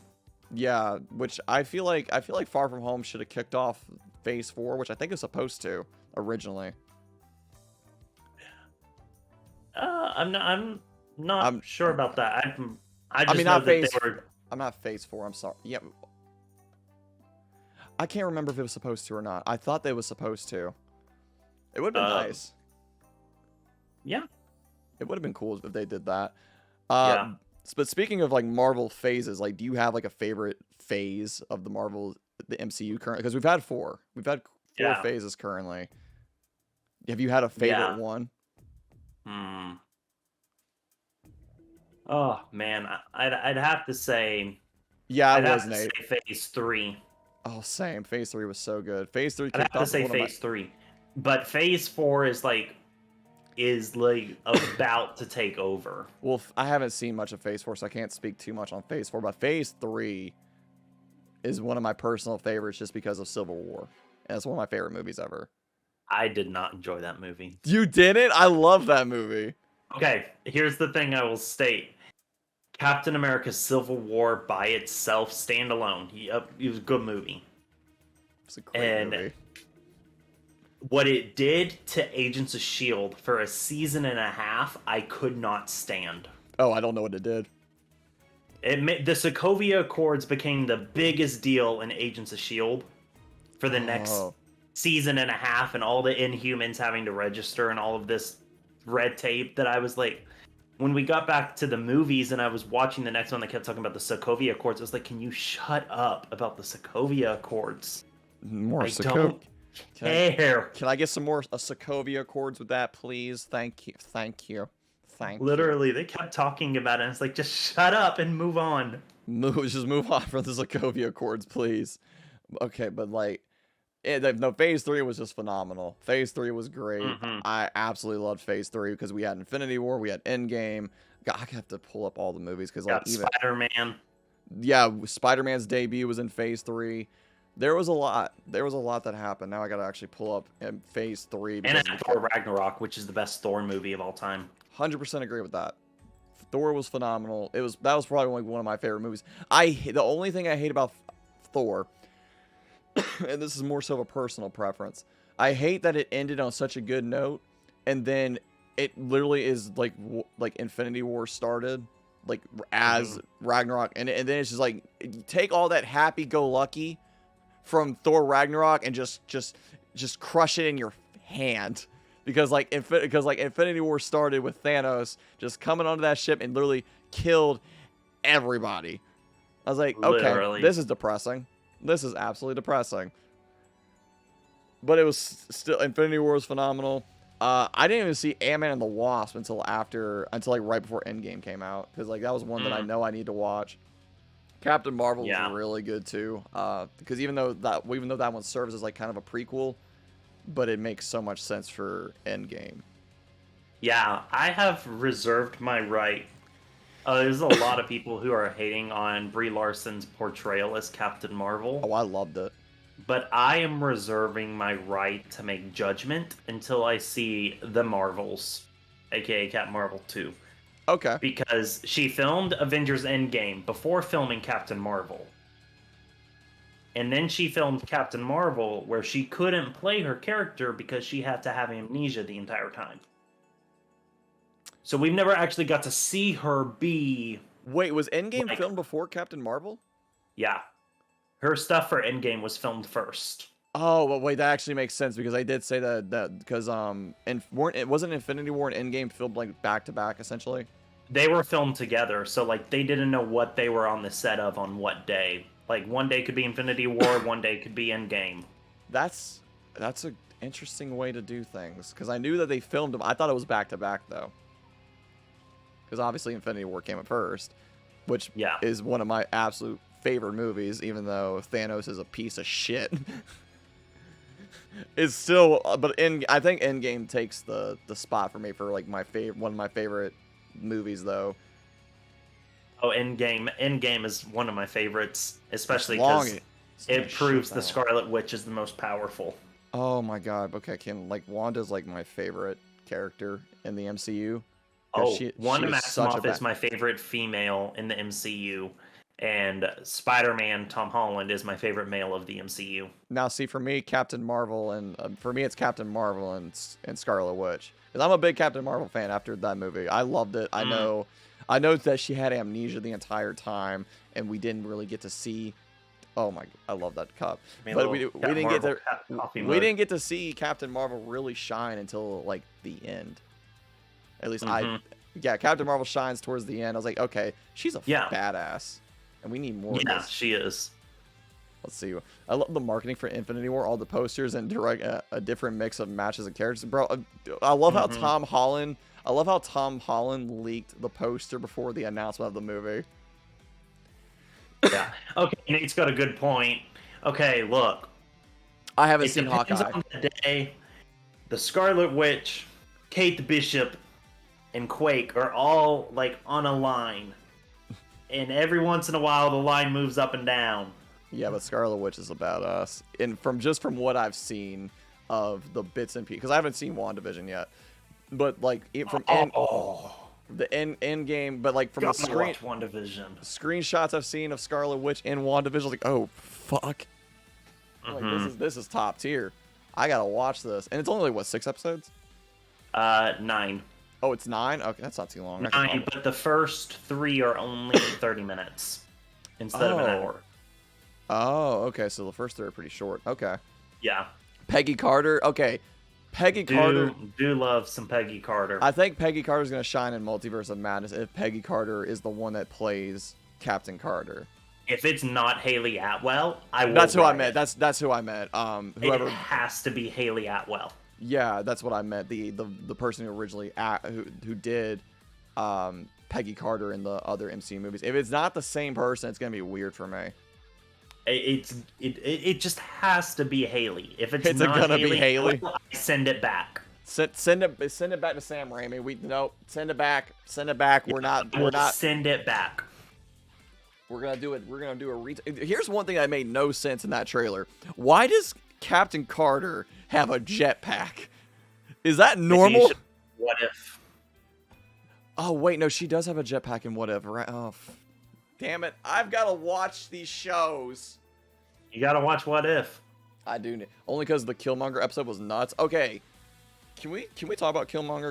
Yeah, which I feel like Far From Home should have kicked off Phase 4, which I think is supposed to originally. I'm not sure about that. I mean, not Phase. I'm not Phase 4. I'm sorry. Yeah. I can't remember if it was supposed to or not. I thought they was supposed to. It would have been nice. Yeah. It would have been cool if they did that. Yeah. But speaking of like Marvel phases, like, do you have like a favorite phase of the MCU currently? Because we've had 4. We've had 4 phases currently. Have you had a favorite one? Oh man, I'd have to say. Yeah, I was Nate. Phase 3. Oh, same. Phase 3 was so good. Phase 3 kicked off. I'd have to say Phase 3, but Phase 4 is like about to take over. Well, I haven't seen much of Phase 4, so I can't speak too much on Phase 4. But Phase 3 is one of my personal favorites, just because of Civil War, and it's one of my favorite movies ever. I did not enjoy that movie. You didn't? I love that movie. Okay, here's the thing I will state. Captain America Civil War by itself, standalone. It was a good movie. It's a great movie. What it did to Agents of S.H.I.E.L.D. for a season and a half, I could not stand. Oh, I don't know what it did. The Sokovia Accords became the biggest deal in Agents of S.H.I.E.L.D. for the next season and a half, and all the Inhumans having to register and all of this red tape, that I was like, when we got back to the movies and I was watching the next one that kept talking about the Sokovia Accords, I was like, can you shut up about the Sokovia Accords? More Sokovia. Can I get some more Sokovia Accords with that, please? Thank you. Literally, they kept talking about it, and it's like, just shut up and move on. Just move on from the Sokovia Accords, please. Okay, but like, no, Phase 3 was just phenomenal. Phase 3 was great. I absolutely loved Phase 3 because we had Infinity War, we had Endgame, God, I have to pull up all the movies because like Got even Spider-Man. yeah, Spider-Man's debut was in Phase 3. There was a lot. There was a lot that happened. Now I gotta actually pull up in Phase 3 And because Thor Ragnarok, which is the best Thor movie of all time. 100% agree with that. Thor was phenomenal. That was probably like one of my favorite movies. The only thing I hate about Thor, and this is more so of a personal preference, I hate that it ended on such a good note, and then it literally is like Infinity War started, like as Ragnarok, and then it's just like you take all that happy-go-lucky from Thor Ragnarok and just crush it in your hand. Because Infinity War started with Thanos just coming onto that ship and literally killed everybody. I was like, okay, this is depressing. This is absolutely depressing. But it was still, Infinity War was phenomenal. I didn't even see Ant-Man and the Wasp until like right before Endgame came out, because like that was one that I know I need to watch. Captain Marvel was really good too, because even though that one serves as like kind of a prequel, but it makes so much sense for Endgame. Yeah, I have reserved my right. There's a lot of people who are hating on Brie Larson's portrayal as Captain Marvel. Oh, I loved it. But I am reserving my right to make judgment until I see The Marvels, aka Captain Marvel 2. Okay. Because she filmed Avengers Endgame before filming Captain Marvel. And then she filmed Captain Marvel, where she couldn't play her character because she had to have amnesia the entire time. So we've never actually got to see her be... Wait, was Endgame filmed before Captain Marvel? Yeah. Her stuff for Endgame was filmed first. Oh, well, wait, that actually makes sense, because I did say that because wasn't Infinity War and Endgame filmed like back to back essentially? They were filmed together, so like they didn't know what they were on the set of on what day. Like one day could be Infinity War, one day could be Endgame. That's an interesting way to do things, because I knew that they filmed them. I thought it was back to back though, because obviously Infinity War came up first, which is one of my absolute favorite movies, even though Thanos is a piece of shit. It's still, but I think Endgame takes the spot for me for like one of my favorite movies though. Oh, Endgame is one of my favorites, especially because it proves the Scarlet Witch is the most powerful. Oh my god. Okay, Wanda's like my favorite character in the MCU. Oh, Wanda Maximoff is my favorite female in the MCU, and Spider-Man Tom Holland is my favorite male of the MCU. Now, see, for me, Captain Marvel, and for me, it's Captain Marvel and Scarlet Witch, because I'm a big Captain Marvel fan after that movie. I loved it. I know that she had amnesia the entire time, and we didn't really get to see. Oh my! I love that cup. But we didn't get to see Captain Marvel really shine until like the end. At least Captain Marvel shines towards the end. I was like, okay, she's a badass, and we need more of this. She is. Let's see. I love the marketing for Infinity War, all the posters and a different mix of matches and characters. Bro, I love how Tom Holland leaked the poster before the announcement of the movie. Yeah. Okay, Nate's got a good point. Okay, look. I haven't seen Hawkeye. On the day, the Scarlet Witch, Kate Bishop, and Quake are all like on a line, and every once in a while the line moves up and down. Yeah, but Scarlet Witch is a badass, and from what I've seen of the bits and pieces, because I haven't seen WandaVision yet, but like the end game, but like from the screenshots I've seen of Scarlet Witch in WandaVision, like, oh fuck, like this is top tier. I gotta watch this, and it's only what, 6 episodes? 9. Oh, it's 9? Okay, that's not too long. 9, but the first 3 are only 30 minutes instead of an hour. Oh, okay, so the first 3 are pretty short. Okay. Yeah. Peggy Carter. Okay. Carter. Do love some Peggy Carter. I think Peggy Carter's going to shine in Multiverse of Madness if Peggy Carter is the one that plays Captain Carter. If it's not Haley Atwell, I will. That's who I meant. That's who I meant. Whoever it has to be Haley Atwell. Yeah, that's what I meant. The person who originally who did Peggy Carter in the other MCU movies. If it's not the same person, it's gonna be weird for me. It just has to be Haley. If it's not gonna be Haley, I send it back. Send it back to Sam Raimi. Send it back. Send it back. We're not. Send it back. We're gonna do it. We're gonna do a Here's one thing that made no sense in that trailer. Why does Captain Carter have a jetpack? Is that normal? What if? Oh wait, no, she does have a jetpack in What If, right? Oh, damn it! I've got to watch these shows. You gotta watch What If. I do. Only because the Killmonger episode was nuts. Okay, can we talk about Killmonger?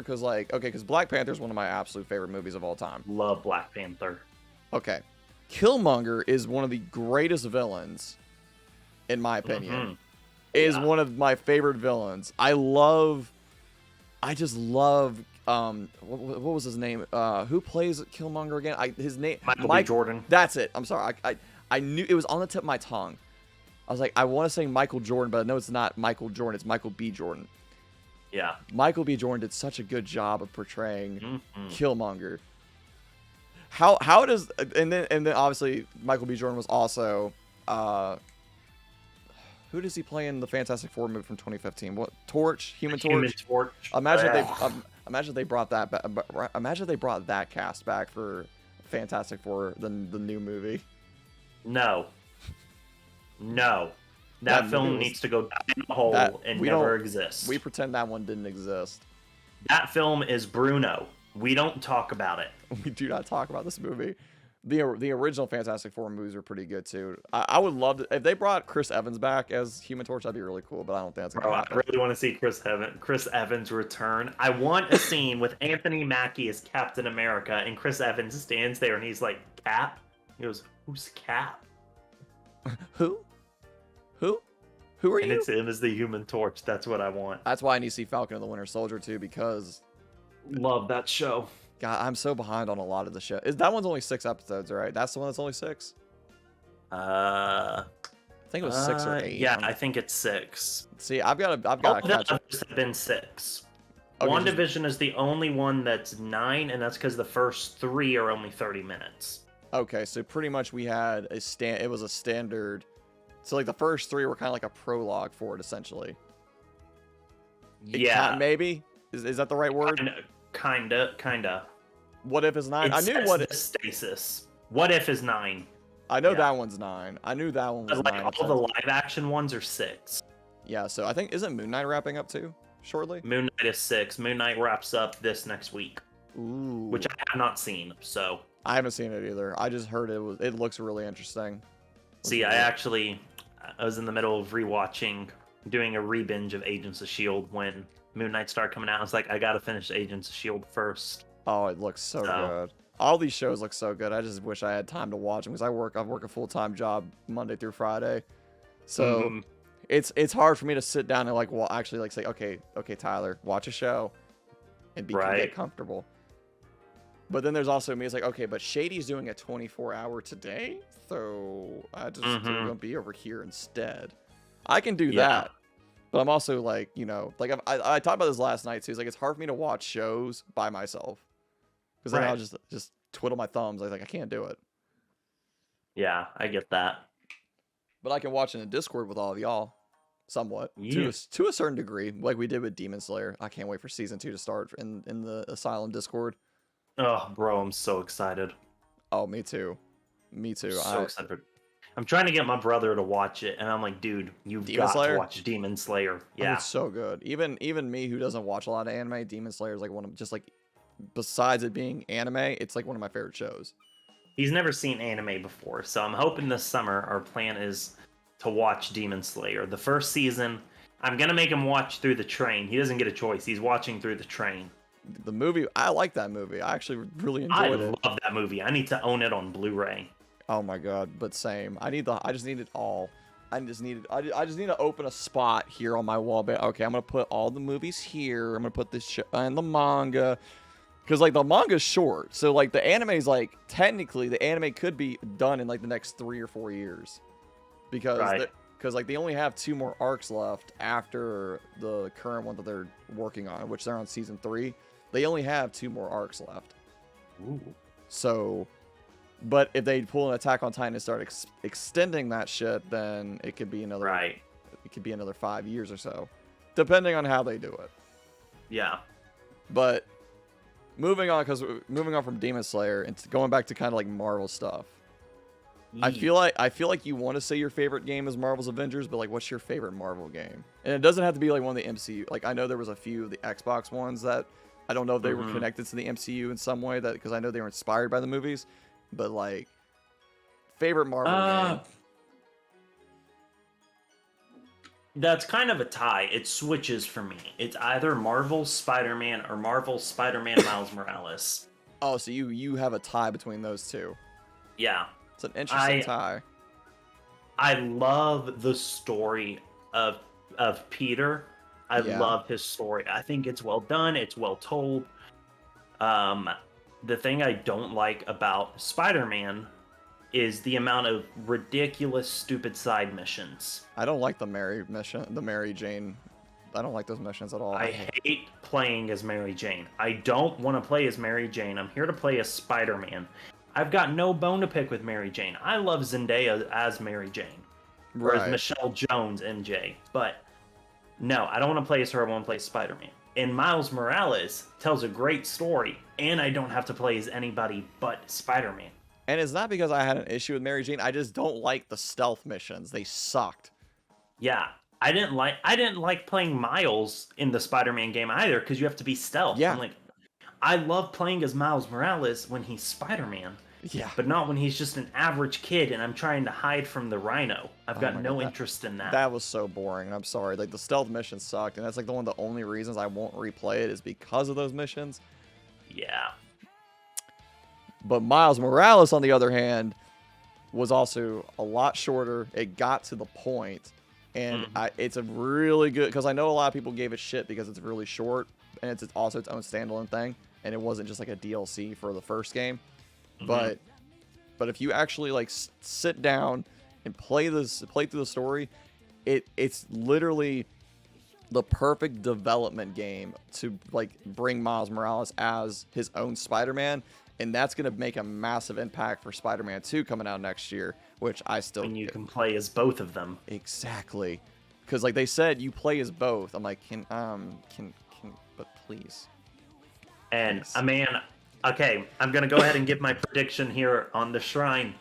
Because Black Panther is one of my absolute favorite movies of all time. Love Black Panther. Okay, Killmonger is one of the greatest villains, in my opinion. Mm-hmm. Is one of my favorite villains. I just love. What was his name? Who plays Killmonger again? His name. Michael B. Jordan. That's it. I'm sorry. I knew it was on the tip of my tongue. I was like, I want to say Michael Jordan, but I know it's not Michael Jordan. It's Michael B. Jordan. Yeah. Michael B. Jordan did such a good job of portraying Killmonger. How does and then obviously Michael B. Jordan was also who does he play in the Fantastic Four movie from 2015? What Torch? Human Torch? Human Torch. Imagine they brought that back. Imagine they brought that cast back for Fantastic Four, the new movie. No. That film needs to go down the hole and never exist. We pretend that one didn't exist. That film is Bruno. We don't talk about it. We do not talk about this movie. The original Fantastic Four movies are pretty good too. I would love to if they brought Chris Evans back as Human Torch. That'd be really cool, but I don't think that's gonna happen. I really want to see Chris Evans return. I want a scene with Anthony Mackie as Captain America, and Chris Evans stands there and he's like, "Cap." He goes, "Who's Cap?" Who are you? And it's him as the Human Torch. That's what I want. That's why I need to see Falcon and the Winter Soldier too, because love that show. God, I'm so behind on a lot of the show. That one's only 6 episodes, right? That's the one that's only 6? I think it was 6 or 8. Yeah, I think it's 6. See, I've got to catch up. Have been 6. Okay, WandaVision is the only one that's 9, and that's because the first 3 are only 30 minutes. Okay, so pretty much we had it was a standard. So like the first 3 were kind of like a prologue for it, essentially. Yeah. Maybe? Is that the right word? Kinda. What If is 9? I knew What If. Stasis. What If is 9. I know that one's 9. I knew that one was 9. All the live action ones are 6. Yeah, so I think isn't Moon Knight wrapping up too shortly? Moon Knight is 6. Moon Knight wraps up this next week. Ooh. Which I have not seen, so I haven't seen it either. I just heard it looks really interesting. See, I was in the middle of doing a re-binge of Agents of S.H.I.E.L.D. when Moon Knight started coming out. I was like, I gotta finish Agents of S.H.I.E.L.D. first. Oh, it looks so good. All these shows look so good. I just wish I had time to watch them because I work a full-time job Monday through Friday. So it's hard for me to sit down and say, okay, Tyler, watch a show and get comfortable. But then there's also me. It's like, okay, but Shady's doing a 24-hour today, so I just gonna be over here instead. I can do that, but I'm also like, I talked about this last night too. It's like it's hard for me to watch shows by myself because then I'll just twiddle my thumbs. I can't do it. Yeah, I get that. But I can watch in a Discord with all of y'all, somewhat to a certain degree, like we did with Demon Slayer. I can't wait for season 2 to start in the Asylum Discord. Oh, bro, I'm so excited. Oh, me too. So excited. I'm trying to get my brother to watch it, and I'm like, dude, you've got to watch Demon Slayer. Yeah, it's so good. Even me, who doesn't watch a lot of anime, Demon Slayer is like one of besides it being anime, it's like one of my favorite shows. He's never seen anime before, so I'm hoping this summer our plan is to watch Demon Slayer. The first season, I'm gonna make him watch through the train. He doesn't get a choice. He's watching through the train. The movie, I like that movie. I actually really enjoyed it. I love that movie. I need to own it on Blu-ray. Oh my god, but same. I just need it all. I just need to open a spot here on my wall. Okay, I'm gonna put all the movies here. I'm gonna put this and the manga, because like the manga's short, so like the anime's like technically the anime could be done in like the next 3 or 4 years, because like they only have 2 more arcs left after the current one that they're working on, which they're on season 3. They only have 2 more arcs left. Ooh. So, but if they pull an Attack on Titan and start extending that shit, then it could be another. It could be another 5 years or so, depending on how they do it. Yeah. But moving on from Demon Slayer and going back to kind of like Marvel stuff. I feel like you want to say your favorite game is Marvel's Avengers, but like, what's your favorite Marvel game? And it doesn't have to be like one of the MCU. Like, I know there was a few of the Xbox ones that I don't know if they were connected to the MCU in some way, that because I know they were inspired by the movies. But like, favorite Marvel game. That's kind of a tie. It switches for me. It's either Marvel Spider-Man or Marvel Spider-Man Miles Morales. Oh, so you have a tie between those two. Yeah. It's an interesting tie. I love the story of Peter. I love his story. I think it's well done. It's well told. The thing I don't like about Spider-Man is the amount of ridiculous, stupid side missions. I don't like the Mary Jane. I don't like those missions at all. I hate playing as Mary Jane. I don't want to play as Mary Jane. I'm here to play as Spider-Man. I've got no bone to pick with Mary Jane. I love Zendaya as Mary Jane. Or as Michelle Jones, MJ. But no, I don't want to play as her. I want to play as Spider-Man. And Miles Morales tells a great story, and I don't have to play as anybody but Spider-Man. And it's not because I had an issue with Mary Jane. I just don't like the stealth missions. They sucked. Yeah, I didn't like playing Miles in the Spider-Man game either, because you have to be stealth. Yeah. I'm like, I love playing as Miles Morales when he's Spider-Man. Yeah. But not when he's just an average kid and I'm trying to hide from the Rhino. I've got no interest in that. That was so boring. I'm sorry. Like, the stealth missions sucked, and that's like one of the only reasons I won't replay it is because of those missions. Yeah. But Miles Morales, on the other hand, was also a lot shorter. It got to the point, and it's a really good, because I know a lot of people gave it shit because it's really short, and it's also its own standalone thing, and it wasn't just like a DLC for the first game. But if you actually like sit down and play through the story, it's literally the perfect development game to like bring Miles Morales as his own Spider-Man, and that's gonna make a massive impact for Spider-Man 2 coming out next year, which I still. And you can play as both of them. Exactly, because like they said, you play as both. I'm like, but please. And man. Okay, I'm going to go ahead and give my prediction here on the Shrine.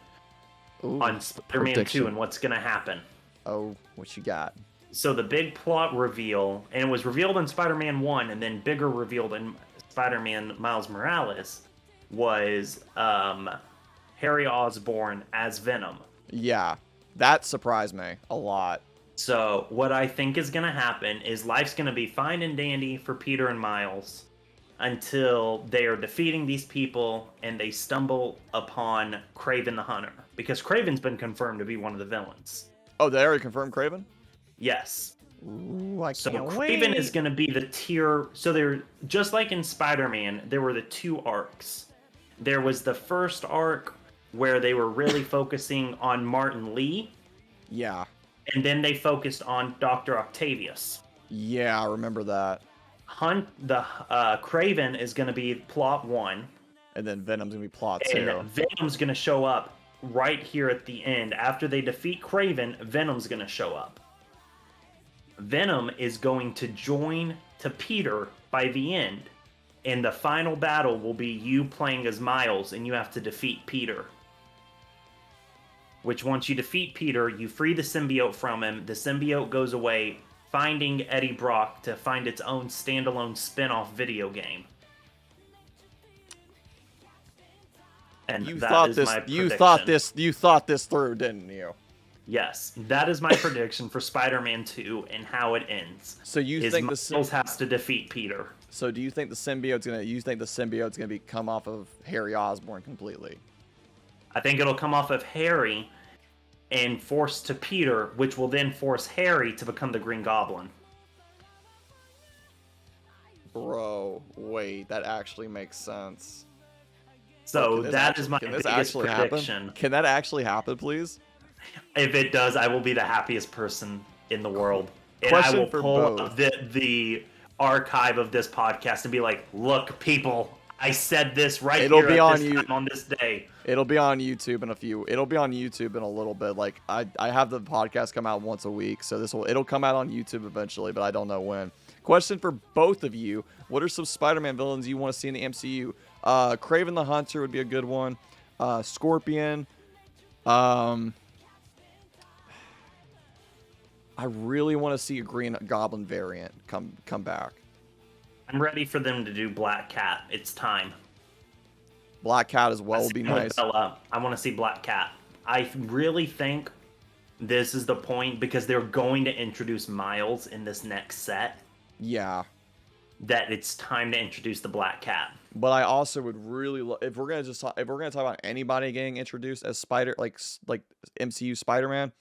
On Spider-Man 2 and what's going to happen. Oh, what you got? So the big plot reveal, and it was revealed in Spider-Man 1 and then bigger revealed in Spider-Man Miles Morales, was Harry Osborn as Venom. Yeah, that surprised me a lot. So what I think is going to happen is life's going to be fine and dandy for Peter and Miles until they are defeating these people and they stumble upon Kraven the Hunter. Because Kraven's been confirmed to be one of the villains. Oh, they already confirmed Kraven? Yes. Ooh, I so can't Kraven wait. is going to be the tier... So they're just like in Spider-Man, there were the two arcs. There was the first arc where they were really focusing on Martin Lee. Yeah. And then they focused on Dr. Octavius. Yeah, I remember that. Kraven is going to be plot 1. And then Venom's going to be plot 2. And Venom's going to show up right here at the end. After they defeat Kraven, Venom's going to show up. Venom is going to join to Peter by the end. And the final battle will be you playing as Miles, and you have to defeat Peter. Which, once you defeat Peter, you free the symbiote from him. The symbiote goes away, finding Eddie Brock to find its own standalone spin-off video game. And you that thought is this my you thought this through, didn't you? Yes, that is my prediction for Spider-Man 2 and how it ends. So you think Miles has to defeat Peter. So do you think the symbiote's gonna be come off of Harry Osborn completely? I think it'll come off of Harry and force to Peter, which will then force Harry to become the Green Goblin. Bro, wait, that actually makes sense. So that is my biggest prediction. Happen? Can that actually happen, please? If it does, I will be the happiest person in the world. And Question I will for pull both. the archive of this podcast and be like, look, people, I said this right It'll here be at on this you. time on this day. It'll be on YouTube in a few. It'll be on YouTube in a little bit. Like I have the podcast come out once a week, so it'll come out on YouTube eventually, but I don't know when. Question for both of you: what are some Spider-Man villains you want to see in the MCU? Kraven the Hunter would be a good one. Scorpion. I really want to see a Green Goblin variant come back. I'm ready for them to do Black Cat. It's time. Black Cat as well would be nice. I want to see Black Cat. I really think this is the point because they're going to introduce Miles in this next set. Yeah. That it's time to introduce the Black Cat. But I also would really if we're gonna talk about anybody getting introduced as MCU Spider-Man,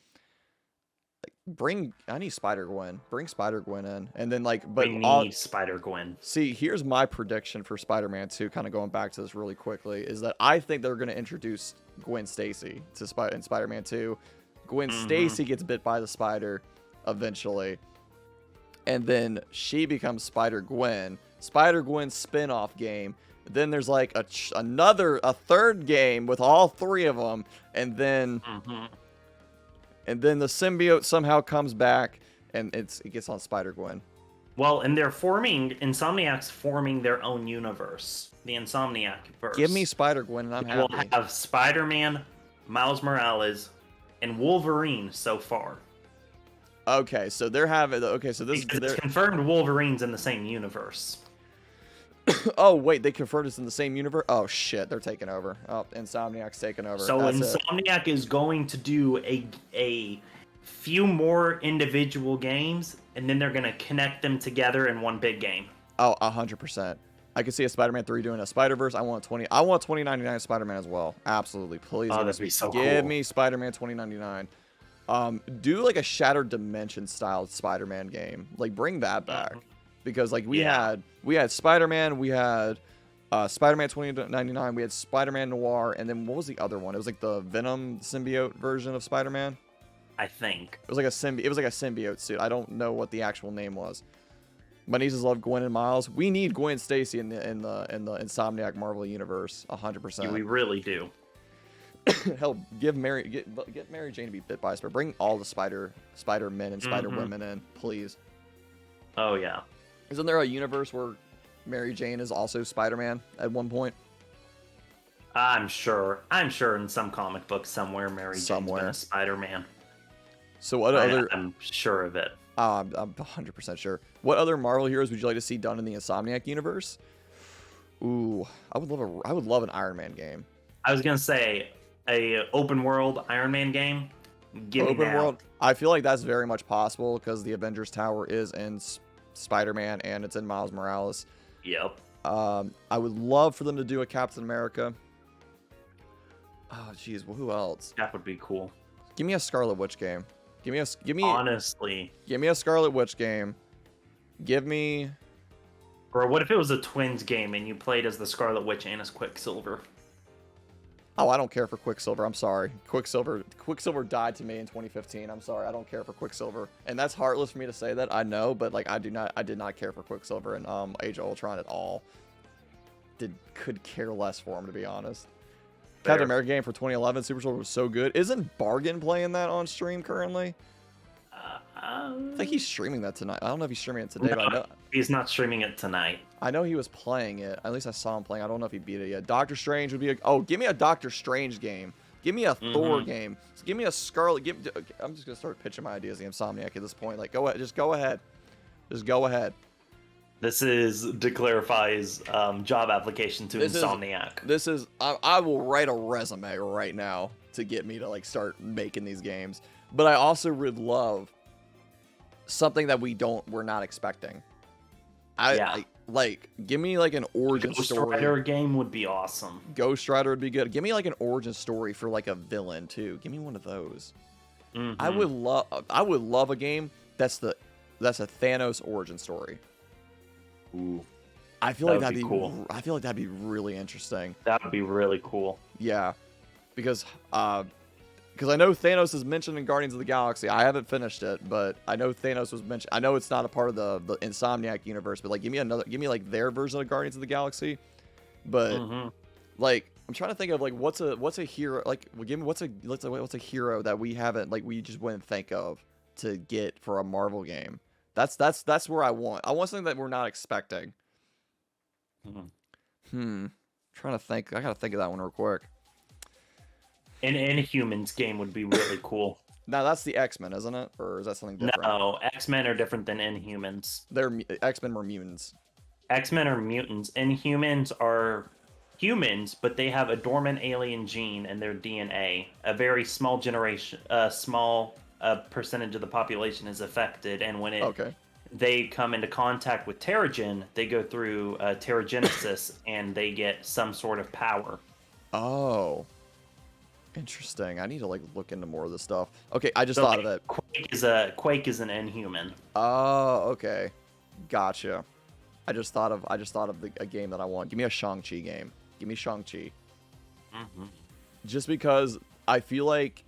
I need Spider-Gwen. Bring Spider-Gwen in, and then Spider-Gwen. See, here's my prediction for Spider-Man 2. Kind of going back to this really quickly, is that I think they're gonna introduce Gwen Stacy in Spider-Man 2. Gwen Stacy gets bit by the spider eventually, and then she becomes Spider-Gwen. Spider-Gwen spin-off game. Then there's like a third game with all three of them, and then the symbiote somehow comes back, and it gets on Spider-Gwen. Well, and Insomniac's forming their own universe, the Insomniac verse. Give me Spider-Gwen, and I'm happy. We'll have Spider-Man, Miles Morales, and Wolverine so far. Okay, so they're having. Okay, so this it's confirmed Wolverine's in the same universe. Oh wait, they confirmed it's in the same universe. Oh shit, they're taking over. Oh, Insomniac's taking over. So Insomniac is going to do a few more individual games, and then they're going to connect them together in one big game. Oh, 100%. I can see a Spider-Man 3 doing a Spider-Verse. I want 2099 Spider-Man as well. Absolutely, please. Oh, that'd be so cool. Give me Spider-Man 2099. Do like a Shattered Dimension style Spider-Man game. Like bring that back. Because like we had Spider-Man, we had Spider-Man 2099, we had Spider-Man Noir, and then what was the other one? It was like the Venom symbiote version of Spider-Man. I think it was like a symbiote suit. I don't know what the actual name was. My nieces love Gwen and Miles. We need Gwen Stacy in the Insomniac Marvel universe, 100%. Yeah, we really do. Hell, get Mary Jane to be bit by a spider. Bring all the Spider-Men and Spider-Women in, please. Oh yeah. Isn't there a universe where Mary Jane is also Spider-Man at one point? I'm sure in some comic book somewhere Mary Jane's been a Spider-Man. So I'm sure of it. I'm 100% sure. What other Marvel heroes would you like to see done in the Insomniac universe? Ooh, I would love an Iron Man game. I was gonna say a open world Iron Man game. Open world. I feel like that's very much possible because the Avengers Tower is in Spider-Man and it's in Miles Morales. Yep. I would love for them to do a Captain America. Oh, jeez. Well, who else? That would be cool. Give me a Scarlet Witch game. Honestly. Give me a Scarlet Witch game. Or what if it was a Twins game and you played as the Scarlet Witch and as Quicksilver? Oh, I don't care for Quicksilver. I'm sorry. Quicksilver died to me in 2015. I'm sorry. I don't care for Quicksilver. And that's heartless for me to say that. I know, but like I did not care for Quicksilver in Age of Ultron at all. Could care less for him, to be honest. Captain America game for 2011 Super Soldier was so good. Isn't Bargain playing that on stream currently? I think he's streaming that tonight. I don't know if he's streaming it today, but I know he's not streaming it tonight. I know he was playing it. At least I saw him playing. I don't know if he beat it yet. Doctor Strange would be give me a Doctor Strange game. Give me a Thor game. Give me a Scarlet. I'm just gonna start pitching my ideas to Insomniac at this point. Like, go ahead. Just go ahead. This is to clarify his job application to Insomniac. I will write a resume right now to get me to like start making these games. But I also would love something that we're not expecting. Give me like an origin story. Ghost Rider game would be awesome. Ghost Rider would be good. Give me like an origin story for like a villain too. Give me one of those. I would love a game that's a Thanos origin story. Ooh. I feel like that'd be cool. I feel like that'd be really interesting. That would be really cool. Yeah. Because I know Thanos is mentioned in Guardians of the Galaxy. I haven't finished it, but I know Thanos was mentioned. I know it's not a part of the Insomniac universe, but like give me like their version of Guardians of the Galaxy. But Mm-hmm. like I'm trying to think of like what's a hero like give me what's a hero that we haven't like we just wouldn't think of to get for a Marvel game. That's where I want. I want something that we're not expecting. Trying to think. I gotta think of that one real quick. An Inhumans game would be really cool. Now that's the X-Men, isn't it? Or is that something different? No, X-Men are different than Inhumans. X-Men were mutants. X-Men are mutants. Inhumans are humans, but they have a dormant alien gene in their DNA. A very small percentage of the population is affected, and when they come into contact with Terrigen, they go through Terrigenesis, and they get some sort of power. Oh. Interesting. I need to like look into more of this stuff. Okay, I just thought of it. Quake is an Inhuman. Oh, okay. Gotcha. I just thought of a game that I want. Give me a Shang-Chi game. Give me Shang-Chi. Mm-hmm. Just because I feel like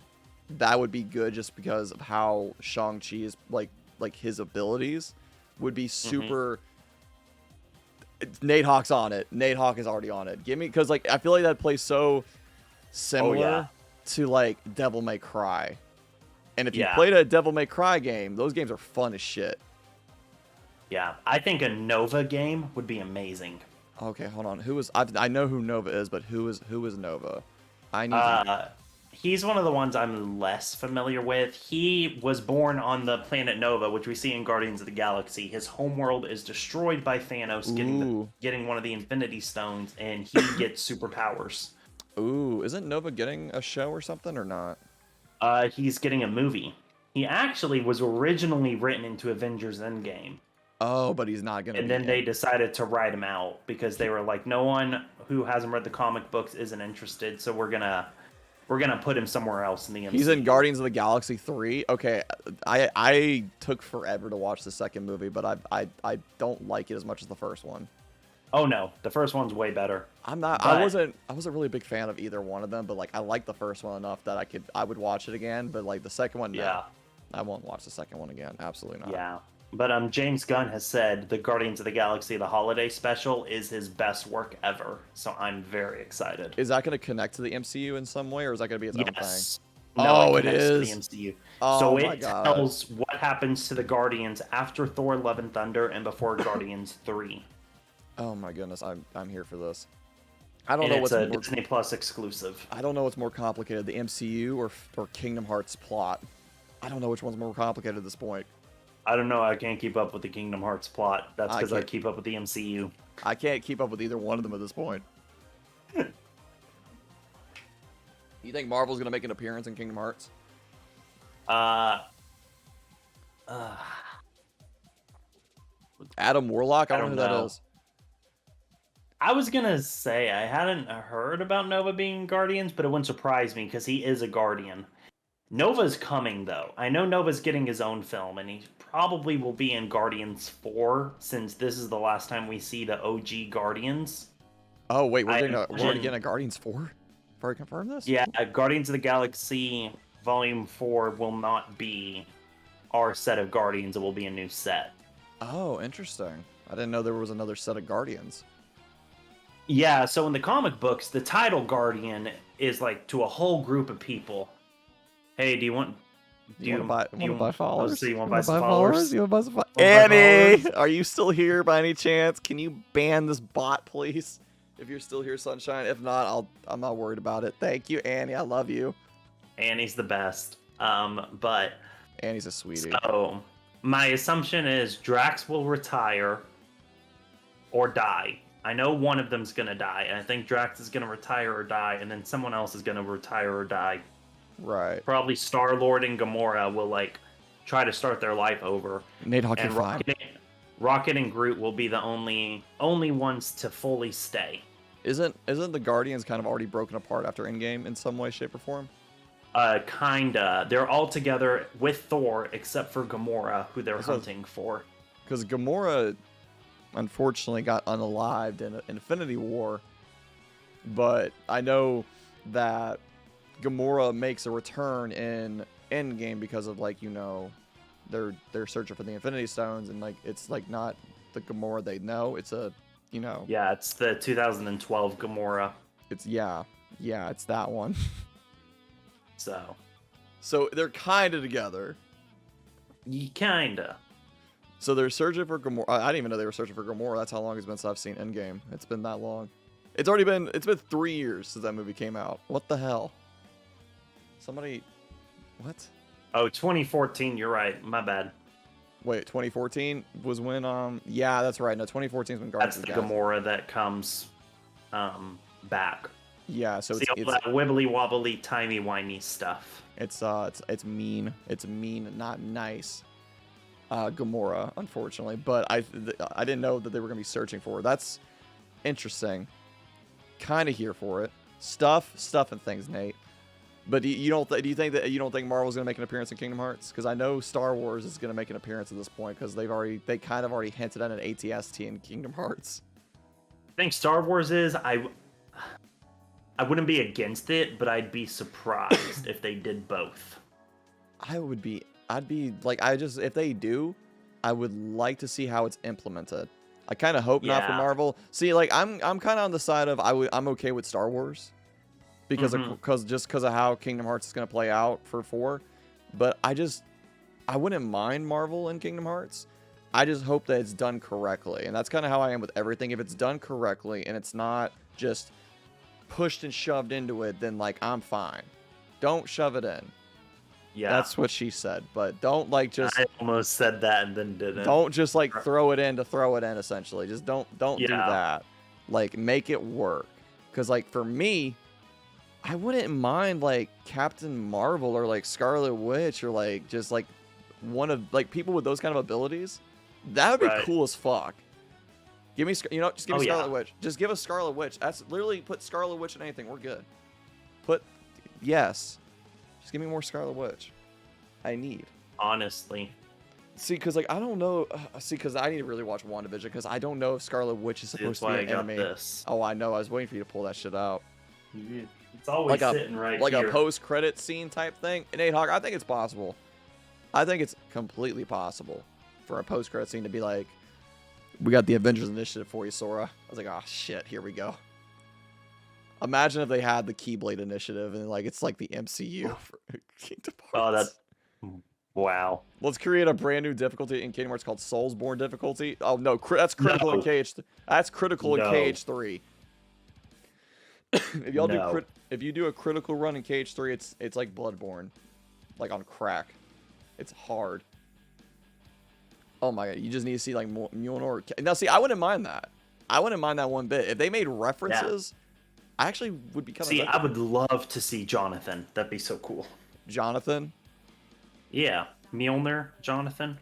that would be good just because of how Shang-Chi is like his abilities would be super Nate Hawk's on it. Nate Hawk is already on it. Give me cuz like I feel like that plays so similar to like Devil May Cry. And if you played a Devil May Cry game, those games are fun as shit. Yeah, I think a Nova game would be amazing. Okay, hold on. I know who Nova is, but who is Nova? I need He's one of the ones I'm less familiar with. He was born on the planet Nova, which we see in Guardians of the Galaxy. His homeworld is destroyed by Thanos getting one of the Infinity Stones, and he gets superpowers. Ooh, isn't Nova getting a show or something or not? He's getting a movie. He actually was originally written into Avengers Endgame. Oh, but he's not gonna. And then they decided to write him out because they were like, no one who hasn't read the comic books isn't interested, so we're gonna put him somewhere else in the MCU. He's in Guardians of the Galaxy 3. Okay, I took forever to watch the second movie, but I don't like it as much as the first one. Oh no, the first one's way better. I wasn't really a big fan of either one of them, but like I liked the first one enough that I would watch it again, but like the second one, no. I won't watch the second one again. Absolutely not. Yeah. But James Gunn has said the Guardians of the Galaxy the holiday special is his best work ever. So I'm very excited. Is that going to connect to the MCU in some way, or is that going to be its own thing? No, it is. To the MCU. Oh, so it tells what happens to the Guardians after Thor: Love and Thunder and before Guardians 3. Oh my goodness, I'm here for this. I don't know what's a Disney Plus exclusive. I don't know what's more complicated, the MCU or Kingdom Hearts plot. I don't know which one's more complicated at this point. I don't know. I can't keep up with the Kingdom Hearts plot. That's because I keep up with the MCU. I can't keep up with either one of them at this point. You think Marvel's gonna make an appearance in Kingdom Hearts? Adam Warlock? I don't know who that is. I was gonna say I hadn't heard about Nova being Guardians, but it wouldn't surprise me because he is a Guardian. Nova's coming though. I know Nova's getting his own film, and he probably will be in Guardians 4 since this is the last time we see the OG Guardians. Oh wait, we're already getting a Guardians 4? Before I confirm this? Yeah, Guardians of the Galaxy Volume 4 will not be our set of Guardians. It will be a new set. Oh, interesting. I didn't know there was another set of Guardians. Yeah, so in the comic books, the title Guardian is like to a whole group of people. Hey, do you want to buy followers? So you want to buy some followers? You want to buy some followers? Annie, are you still here by any chance? Can you ban this bot, please? If you're still here, Sunshine. If not, I'm not worried about it. Thank you, Annie. I love you. Annie's the best. But Annie's a sweetie. So my assumption is Drax will retire or die. I know one of them's gonna die, and I think Drax is gonna retire or die, and then someone else is gonna retire or die. Right. Probably Star-Lord and Gamora will like try to start their life over. Nate Hawk, you're fine. Rocket and Groot will be the only ones to fully stay. Isn't the Guardians kind of already broken apart after Endgame in some way, shape, or form? Kinda. They're all together with Thor, except for Gamora, who they're hunting for. Because Gamora, unfortunately, got unalived in Infinity War. But I know that Gamora makes a return in Endgame because of they're searching for the Infinity Stones, and like it's like not the Gamora they know. It's a you know. Yeah, it's the 2012 Gamora. It's it's that one. So they're kind of together. Kinda. So they're searching for Gamora. I didn't even know they were searching for Gamora. That's how long it's been since I've seen Endgame. It's been that long. It's been 3 years since that movie came out. What the hell? Somebody, what? Oh, 2014. You're right. My bad. Wait, 2014 was when yeah, that's right. No, 2014 is when Guardians That's of the the Galaxy. Gamora that comes back. Yeah, so See all that wibbly wobbly timey wimey stuff. it's mean. It's mean, not nice. Gamora, unfortunately, but I didn't know that they were gonna be searching for her. That's interesting. Kind of here for it. Stuff and things, Nate. But do you think Marvel's gonna make an appearance in Kingdom Hearts? Because I know Star Wars is gonna make an appearance at this point because they kind of already hinted at an ATST in Kingdom Hearts. I think Star Wars is. I wouldn't be against it, but I'd be surprised if they did both. I'd be like, if they do, I would like to see how it's implemented. I kind of hope not for Marvel. See, like I'm kind of on the side of I'm okay with Star Wars because of how Kingdom Hearts is going to play out for 4, but I wouldn't mind Marvel in Kingdom Hearts. I just hope that it's done correctly, and that's kind of how I am with everything. If it's done correctly and it's not just pushed and shoved into it, then like I'm fine. Don't shove it in. Yeah, that's what she said. But don't like just. I almost said that and then didn't. Don't just like throw it in to throw it in. Essentially, just don't do that. Like make it work. Because like for me, I wouldn't mind like Captain Marvel or like Scarlet Witch or like just like one of like people with those kind of abilities. That would be cool as fuck. Give me, just give me Scarlet Witch. Just give us Scarlet Witch. That's literally put Scarlet Witch in anything. We're good. Yes. Just give me more Scarlet Witch. I need. Honestly. See, because like I don't know. Because I need to really watch WandaVision because I don't know if Scarlet Witch is supposed to be an anime. This. Oh, I know. I was waiting for you to pull that shit out. It's always sitting right here. Like a post-credit scene type thing. And Nate Hawk, I think it's possible. I think it's completely possible for a post-credit scene to be like, we got the Avengers Initiative for you, Sora. I was like, oh shit, here we go. Imagine if they had the Keyblade Initiative and like it's like the MCU for Kingdom Hearts. Wow. Let's create a brand new difficulty in Kingdom Hearts called Soulsborne difficulty. Oh no, that's critical in KH. That's critical in KH3. If you do a critical run in KH3, it's like Bloodborne, like on crack. It's hard. Oh my god, you just need to see like Mjolnir. Now see, I wouldn't mind that. I wouldn't mind that one bit. If they made references, I actually would be kind of. See, I would love to see Jonathan. That'd be so cool. Jonathan? Yeah, Mjolnir, Jonathan.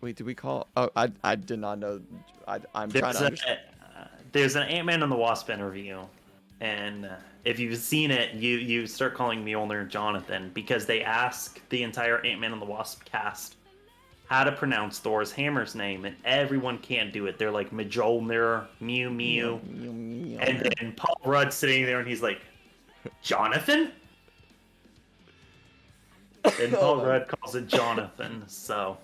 Wait, did we call? Oh, I did not know. I'm trying to understand. There's an Ant-Man and the Wasp interview, and if you've seen it, you start calling Mjolnir Jonathan because they ask the entire Ant-Man and the Wasp cast how to pronounce Thor's hammer's name, and everyone can't do it. They're like Mjolnir, Mew Mew, and then Paul Rudd's sitting there, and he's like, Jonathan? And Paul Rudd calls it Jonathan, so...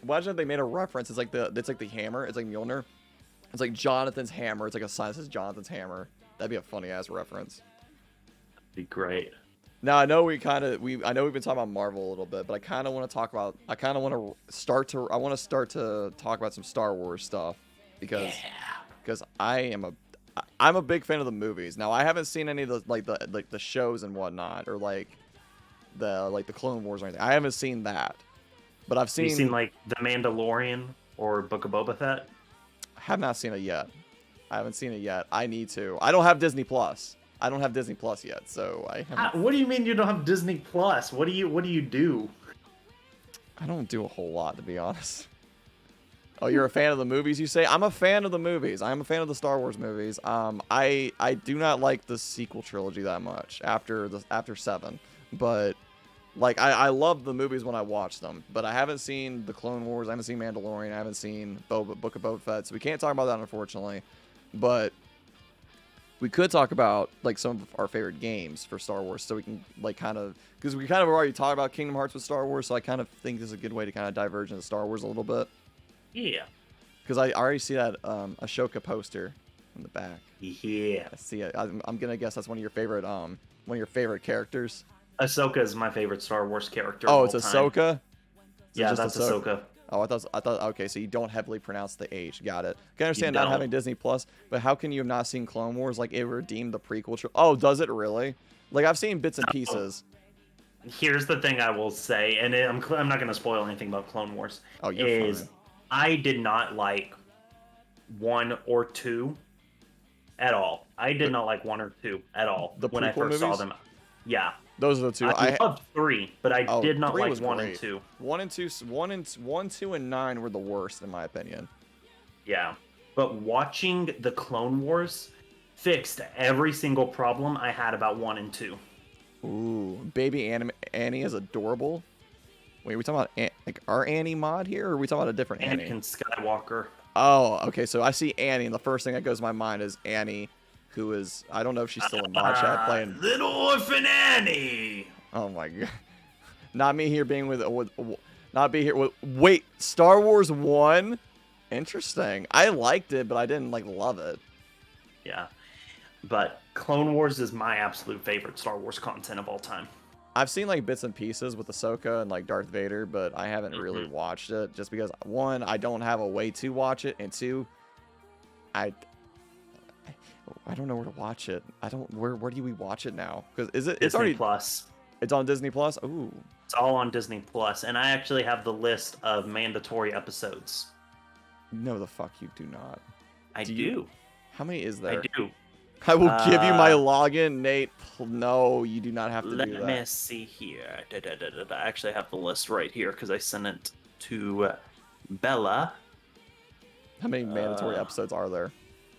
Imagine if they made a reference. It's like the hammer. It's like Mjolnir. It's like Jonathan's hammer. It's like a sign that says Jonathan's hammer. That'd be a funny ass reference. That'd be great. Now I know we've been talking about Marvel a little bit, but I want to start to talk about some Star Wars stuff because I'm a big fan of the movies. Now I haven't seen any of the shows and whatnot, or like the Clone Wars or anything. I haven't seen that, but I've seen. Have you seen like The Mandalorian or Book of Boba Fett? I have not seen it yet. I haven't seen it yet. I need to. I don't have Disney Plus. I don't have Disney Plus yet, so I haven't. What do you mean you don't have Disney Plus? What do you do? I don't do a whole lot, to be honest. Oh, you're a fan of the movies, you say? I'm a fan of the movies. I'm a fan of the Star Wars movies. I do not like the sequel trilogy that much after 7, but like I love the movies when I watch them. But I haven't seen the Clone Wars. I haven't seen Mandalorian. I haven't seen Book of Boba Fett. So we can't talk about that, unfortunately. But we could talk about like some of our favorite games for Star Wars, so we can like because we kind of already talked about Kingdom Hearts with Star Wars, so I kind of think this is a good way to kind of diverge into Star Wars a little bit. Yeah. Because I already see that Ashoka poster in the back. Yeah. I see it. I'm gonna guess that's one of your favorite characters. Ahsoka is my favorite Star Wars character. Oh, of it's all time. Ahsoka. Yeah, that's Ahsoka. Oh, I thought. Okay, so you don't heavily pronounce the H. Got it. I can understand You not don't. having Disney Plus, but how can you have not seen Clone Wars? Like it redeemed the prequel. Oh, does it really? Like I've seen bits and pieces. Here's the thing I will say, and I'm not going to spoil anything about Clone Wars. Oh, you're fine. I did not like 1 or 2 at all. I did not like 1 or 2 at all when I first saw them. Yeah. Those are the two. I loved 3, but I did not like 1 great. and 2. 1 and 2, and 9 were the worst in my opinion. Yeah. But watching the Clone Wars fixed every single problem I had about 1 and 2. Ooh, baby Annie is adorable. Wait, are we talking about like our Annie mod here, or are we talking about a different Annie? Anakin Skywalker. Oh, okay. So I see Annie, and the first thing that goes to my mind is Annie, who is, I don't know if she's still in mod chat playing. Little Orphan Annie. Oh my god. Not me here being not be here with. Wait, Star Wars 1? Interesting. I liked it, but I didn't like love it. Yeah. But Clone Wars is my absolute favorite Star Wars content of all time. I've seen like bits and pieces with Ahsoka and like Darth Vader, but I haven't really watched it just because 1, I don't have a way to watch it, and 2, I don't know where to watch it. Where do we watch it now? Because it's already Plus. It's on Disney Plus. Ooh. It's all on Disney Plus, and I actually have the list of mandatory episodes. No, the fuck you do not. I do. How many is there? I do. I will give you my login, Nate. No, you do not have to do that. Let me see here. I actually have the list right here because I sent it to Bella. How many mandatory episodes are there?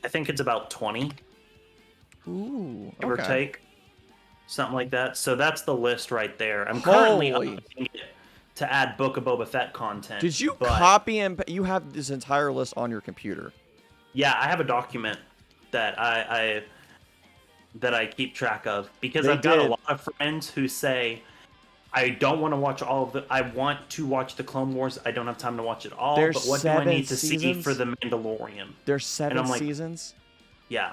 I think it's about 20. Ooh, give or take. Something like that. So that's the list right there. I'm currently updating it to add Book of Boba Fett content. Did you copy and you have this entire list on your computer? Yeah, I have a document that I keep track of because I've got a lot of friends who say I don't want to watch all of I want to watch the Clone Wars. I don't have time to watch it all. But what do I need to see for the Mandalorian? There's 7 seasons. Yeah.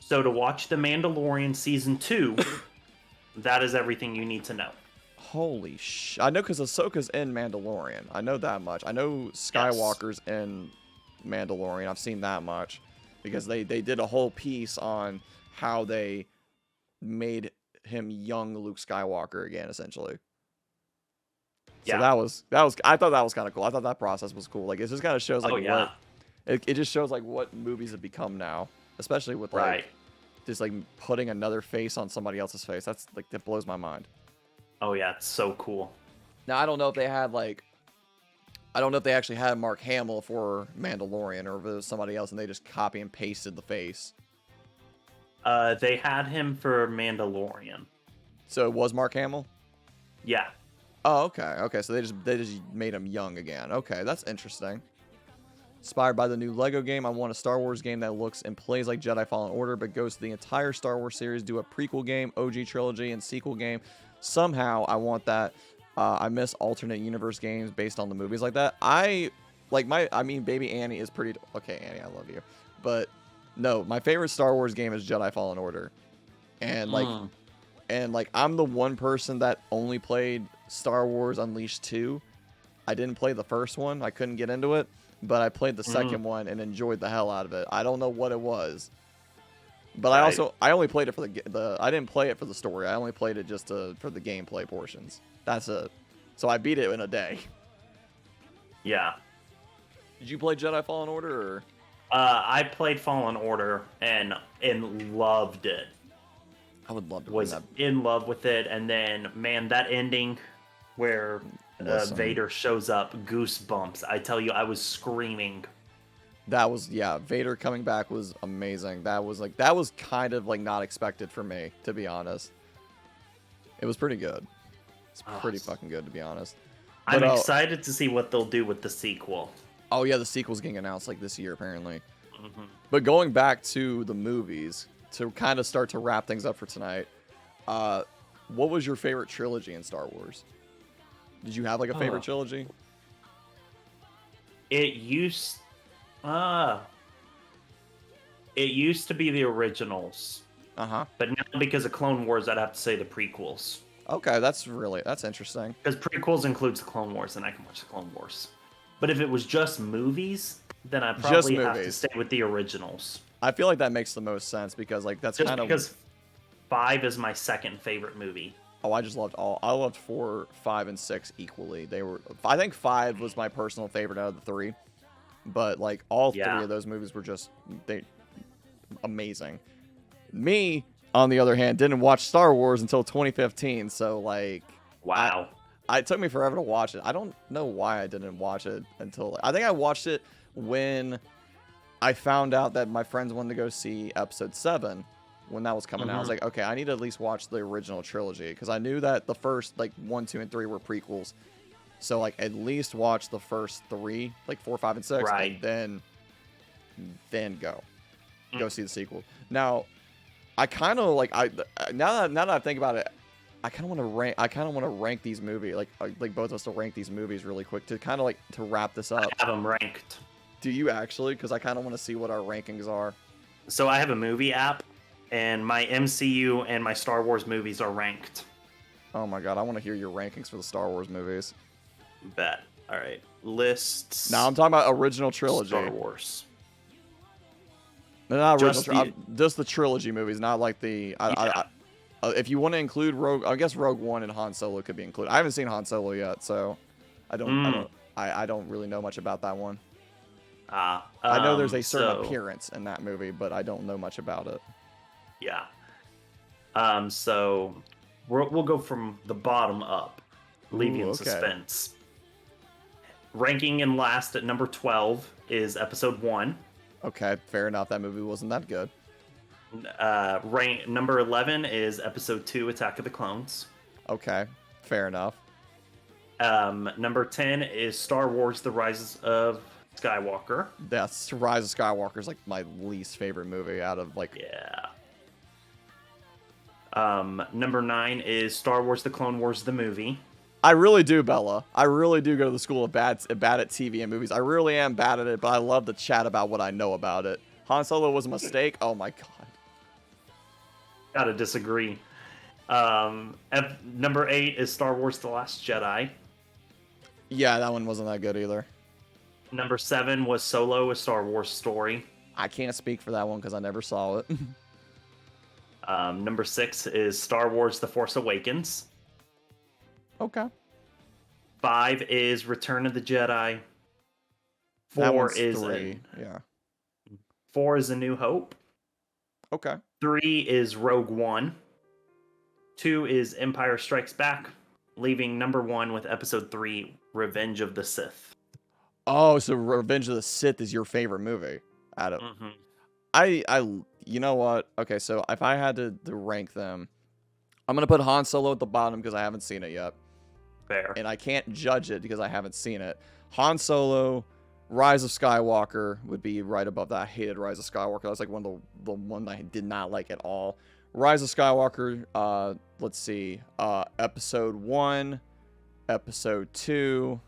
So to watch the Mandalorian season 2, that is everything you need to know. Holy sh! I know because Ahsoka's in Mandalorian. I know that much. I know Skywalker's in Mandalorian. I've seen that much because they did a whole piece on how they made him young Luke Skywalker again, essentially. So that was I thought that was kind of cool. I thought that process was cool. Like it just kind of shows like it just shows like what movies have become now, especially with like just like putting another face on somebody else's face. That's like that blows my mind. Oh yeah, it's so cool. Now I don't know if they had actually had Mark Hamill for Mandalorian or if it was somebody else and they just copy and pasted the face. They had him for Mandalorian. So it was Mark Hamill? Yeah. Oh, okay. Okay, so they just made him young again. Okay, that's interesting. Inspired by the new Lego game, I want a Star Wars game that looks and plays like Jedi Fallen Order, but goes to the entire Star Wars series, do a prequel game, OG trilogy, and sequel game. Somehow, I want that. I miss alternate universe games based on the movies like that. Baby Annie is pretty... Okay, Annie, I love you. But, no, my favorite Star Wars game is Jedi Fallen Order. And, I'm the one person that only played Star Wars Unleashed 2. I didn't play the first one. I couldn't get into it. But I played the second one and enjoyed the hell out of it. I don't know what it was. But I only played it for I didn't play it for the story. I only played it just for the gameplay portions. That's it. So I beat it in a day. Yeah. Did you play Jedi Fallen Order or? I played Fallen Order and loved it. I would love to. Was in love with it, and then man, that ending where Vader shows up, goosebumps. I tell you, I was screaming. That was Vader coming back was amazing. That was kind of like not expected for me, to be honest. It was pretty good. It's pretty fucking good, to be honest. But, I'm excited to see what they'll do with the sequel. Oh yeah, the sequel's getting announced like this year apparently. But going back to the movies to kind of start to wrap things up for tonight, what was your favorite trilogy in Star Wars? Did you have like a favorite trilogy? It used Uh, it used to be the originals, Uh-huh. but now because of Clone Wars, I'd have to say the prequels. Okay, that's interesting. Because prequels includes the Clone Wars, and I can watch the Clone Wars. But if it was just movies, then I probably have to stay with the originals. I feel like that makes the most sense because like that's kind of because 5 is my second favorite movie. Oh, I just loved all. I loved 4, 5, and 6 equally. They were. I think 5 was my personal favorite out of the 3, but like all 3 of those movies were just amazing. Me, on the other hand, didn't watch Star Wars until 2015, so like wow, it took me forever to watch it. I don't know why I didn't watch it until I think I watched it when I found out that my friends wanted to go see Episode 7. When that was coming out, I was like, okay, I need to at least watch the original trilogy because I knew that the first like 1, 2, and 3 were prequels. So like at least watch the first 3, like 4, 5, and 6, right? And then go see the sequel. Now, I kind of like now that I think about it, I kind of want to rank these movies like both of us to rank these movies really quick to kind of like to wrap this up. I have them ranked. Do you actually? Because I kind of want to see what our rankings are. So I have a movie app. And my MCU and my Star Wars movies are ranked. Oh my god, I want to hear your rankings for the Star Wars movies. Bet. All right. Lists. Now I'm talking about original trilogy. Star Wars. No, not original. Just the trilogy movies, not like the. If you want to include Rogue, I guess Rogue One and Han Solo could be included. I haven't seen Han Solo yet, so I don't really know much about that one. I know there's a certain appearance in that movie, but I don't know much about it. Yeah. So we'll go from the bottom up, leaving in suspense. Ranking in last at number 12 is Episode 1. Okay, fair enough. That movie wasn't that good. Number 11 is Episode 2, Attack of the Clones. Okay, fair enough. Number 10 is Star Wars: The Rise of Skywalker. That's Rise of Skywalker is like my least favorite movie out of like. Yeah. Number 9 is Star Wars: The Clone Wars, the movie. I really do, Bella. I really do go to the school of bad at TV and movies. I really am bad at it, but I love to chat about what I know about it. Han Solo was a mistake. Oh my god. Gotta disagree. Number 8 is Star Wars: The Last Jedi. Yeah, that one wasn't that good either. Number 7 was Solo: A Star Wars Story. I can't speak for that one because I never saw it. Number 6 is Star Wars: The Force Awakens. Okay. 5 is Return of the Jedi. 4 is 3. Yeah. 4 is A New Hope. Okay. 3 is Rogue One. 2 is Empire Strikes Back, leaving number 1 with Episode 3, Revenge of the Sith. Oh, so Revenge of the Sith is your favorite movie out of... Mm-hmm. You know what? Okay, so if I had to rank them, I'm going to put Han Solo at the bottom because I haven't seen it yet. Fair. And I can't judge it because I haven't seen it. Han Solo, Rise of Skywalker would be right above that. I hated Rise of Skywalker. That was like one of the one I did not like at all. Rise of Skywalker, let's see. Episode 1, Episode 2.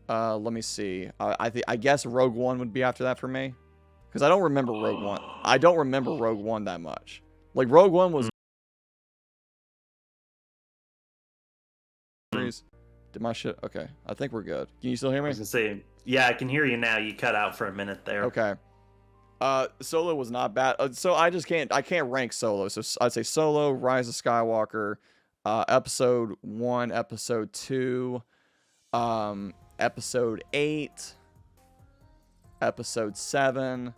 Let me see. I guess Rogue One would be after that for me. Because I don't remember Rogue One. I don't remember Rogue One that much. Like, Rogue One was... Did my shit... Okay. I think we're good. Can you still hear me? I was going to say... Yeah, I can hear you now. You cut out for a minute there. Okay. Solo was not bad. So I can't rank Solo. So I'd say Solo, Rise of Skywalker, Episode 1, Episode 2, Episode 8... Episode 7.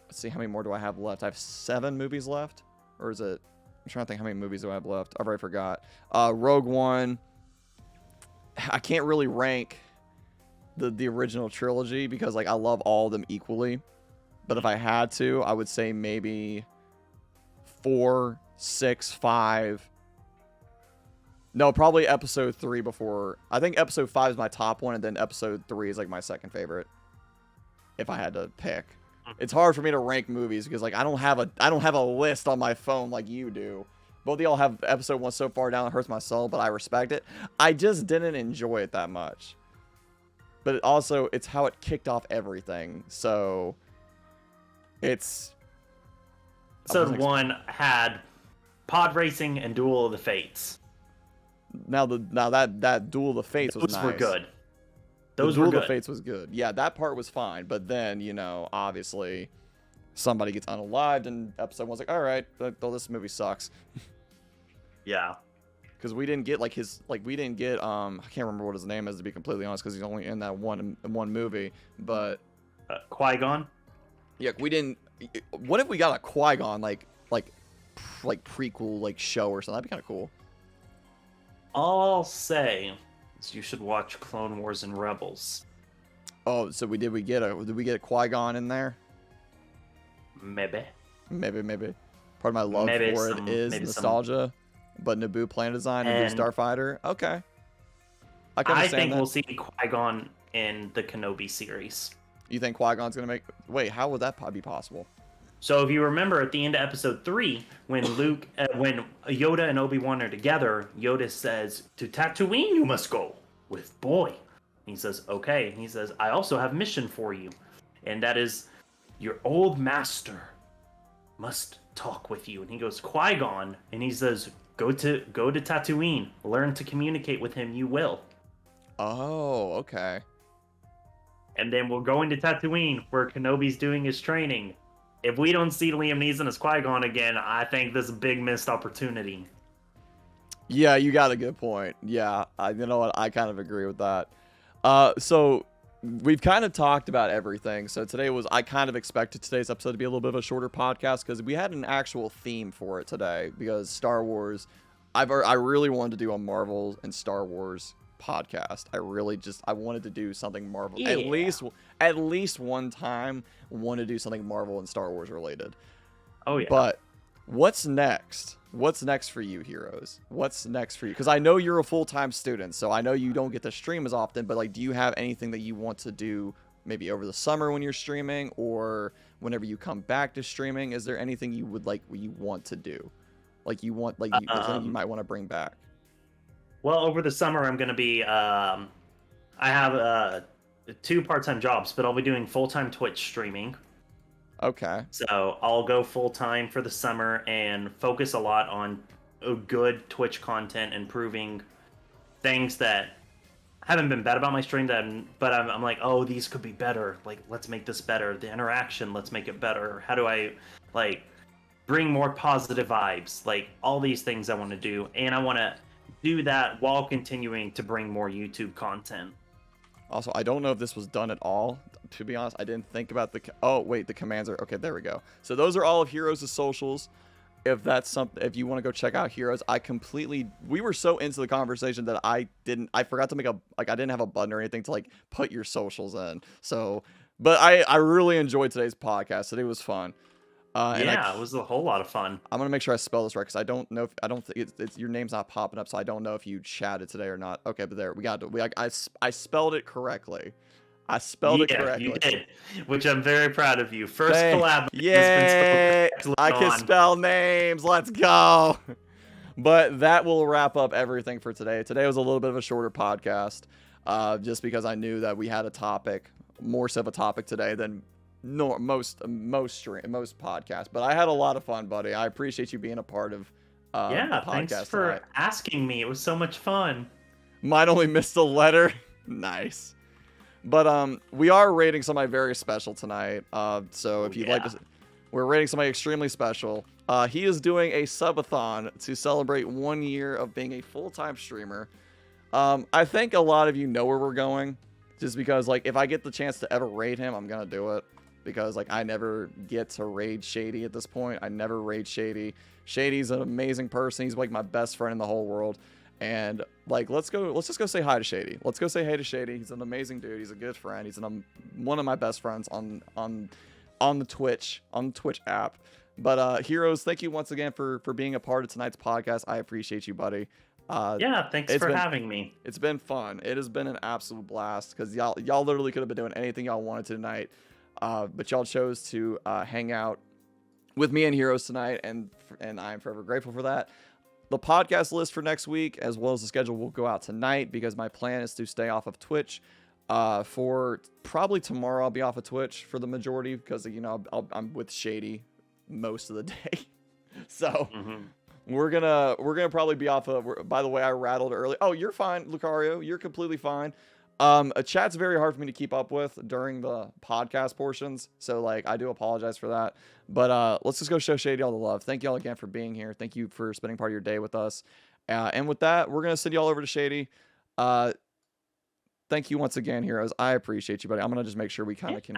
Let's see, how many more do I have left? I have 7 movies left? Or is it... I'm trying to think how many movies do I have left. I've already forgot. Rogue One. I can't really rank the original trilogy because like I love all of them equally. But if I had to, I would say maybe 4, 6, 5. No, probably Episode 3 before... I think Episode 5 is my top one, and then Episode 3 is like my second favorite. If I had to pick. It's hard for me to rank movies because like I don't have a list on my phone like you do. Both of y'all have Episode 1 so far down it hurts my soul, but I respect it. I just didn't enjoy it that much. but it's how it kicked off everything. So it's Episode 1 had pod racing and Duel of the Fates. Now that Duel of the Fates was nice. Those were good. Duel of the Fates was good. Yeah, that part was fine. But then, obviously somebody gets unalived and episode 1's like, all right, this movie sucks. Yeah. Because we didn't get I can't remember what his name is, to be completely honest, because he's only in that one movie. But Qui-Gon. Yeah, we didn't. What if we got a Qui-Gon like prequel show or something? That'd be kind of cool. All I'll say is you should watch Clone Wars and Rebels. Oh, so did we get a Qui-Gon in there? Maybe. Part of my love for it is nostalgia. But Naboo plan design, Naboo Starfighter. Okay. I think we'll see Qui-Gon in the Kenobi series. You think Qui-Gon's gonna make? Wait, how would that be possible? So if you remember at the end of episode 3, when when Yoda and Obi-Wan are together, Yoda says, "To Tatooine you must go with boy." He says, "Okay." He says, "I also have a mission for you, and that is your old master must talk with you." And he goes, "Qui-Gon," and he says, Go to Tatooine. Learn to communicate with him. You will." Oh, okay. And then we'll go into Tatooine, where Kenobi's doing his training. If we don't see Liam Neeson as Qui-Gon again, I think this is a big missed opportunity. Yeah, you got a good point. Yeah, you know what? I kind of agree with that. So we've kind of talked about everything. So I kind of expected today's episode to be a little bit of a shorter podcast because we had an actual theme for it today. Because Star Wars, I really wanted to do a Marvel and Star Wars podcast. I wanted to do something Marvel. Yeah. At least one time, want to do something Marvel and Star Wars related. Oh yeah. But what's next? What's next for you, Heroes? What's next for you? Because I know you're a full-time student, so I know you don't get to stream as often, but do you have anything that you want to do maybe over the summer when you're streaming, or whenever you come back to streaming? Is there anything you would you want to do? There's something you might want to bring back? Well, over the summer I'm going to be I have 2 part-time jobs, but I'll be doing full-time Twitch streaming. Okay. So I'll go full-time for the summer and focus a lot on good Twitch content, improving things that haven't been bad about my stream, but I'm like, oh, these could be better. Let's make this better. The interaction, let's make it better. How do I bring more positive vibes? All these things I want to do, and I want to do that while continuing to bring more YouTube content. Also, I don't know if this was done at all. To be honest, I didn't think about the commands are... Okay, there we go. So those are all of Heroes' socials. If that's something, if you want to go check out Heroes, we were so into the conversation that I forgot to make I didn't have a button or anything to put your socials in. So, but I really enjoyed today's podcast. Today was fun. It was a whole lot of fun. I'm gonna make sure I spell this right because I don't think it's your name's not popping up, so I don't know if you chatted today or not. Okay, but there I spelled it correctly. I spelled it correctly. You did, which I'm very proud of you. First collab. Yay! I can spell names. Let's go. But that will wrap up everything for today. Today was a little bit of a shorter podcast, just because I knew that we had a topic, more so of a topic today than most podcasts. But I had a lot of fun, buddy. I appreciate you being a part of the podcast. Thanks for asking me. It was so much fun. Mine only missed a letter. Nice. But we are rating somebody very special tonight. So if you'd like to, we're rating somebody extremely special. He is doing a subathon to celebrate 1 year of being a full-time streamer. I think a lot of you know where we're going, just because if I get the chance to ever raid him, I'm gonna do it. Because I never get to raid Shady at this point. I never raid Shady. Shady's an amazing person. He's my best friend in the whole world. And let's just go say hi to Shady. Let's go say hey to Shady. He's an amazing dude. He's a good friend. He's one of my best friends on the Twitch app. But Heroes, thank you once again for being a part of tonight's podcast. I appreciate you, buddy. Thanks for having me. It's been fun. It has been an absolute blast because y'all literally could have been doing anything y'all wanted to tonight, but y'all chose to hang out with me and Heroes tonight, and I'm forever grateful for that. The podcast list for next week, as well as the schedule, will go out tonight because my plan is to stay off of Twitch For probably tomorrow, I'll be off of Twitch for the majority because I'm with Shady most of the day. So we're gonna probably be off of. By the way, I rattled early. Oh, you're fine, Lucario. You're completely fine. A chat's very hard for me to keep up with during the podcast portions, so like I do apologize for that. But let's just go show Shady all the love. Thank y'all again for being here. Thank you for spending part of your day with us. And with that, we're gonna send y'all over to Shady. Thank you once again, Heroes. I appreciate you, buddy. I'm gonna just make sure we kind of can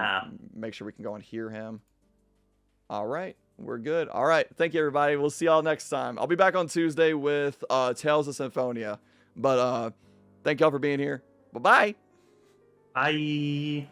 make sure we can go and hear him. All right, we're good. All right, thank you, everybody. We'll see y'all next time. I'll be back on Tuesday with Tales of Symphonia. But thank y'all for being here. Bye-bye. Bye.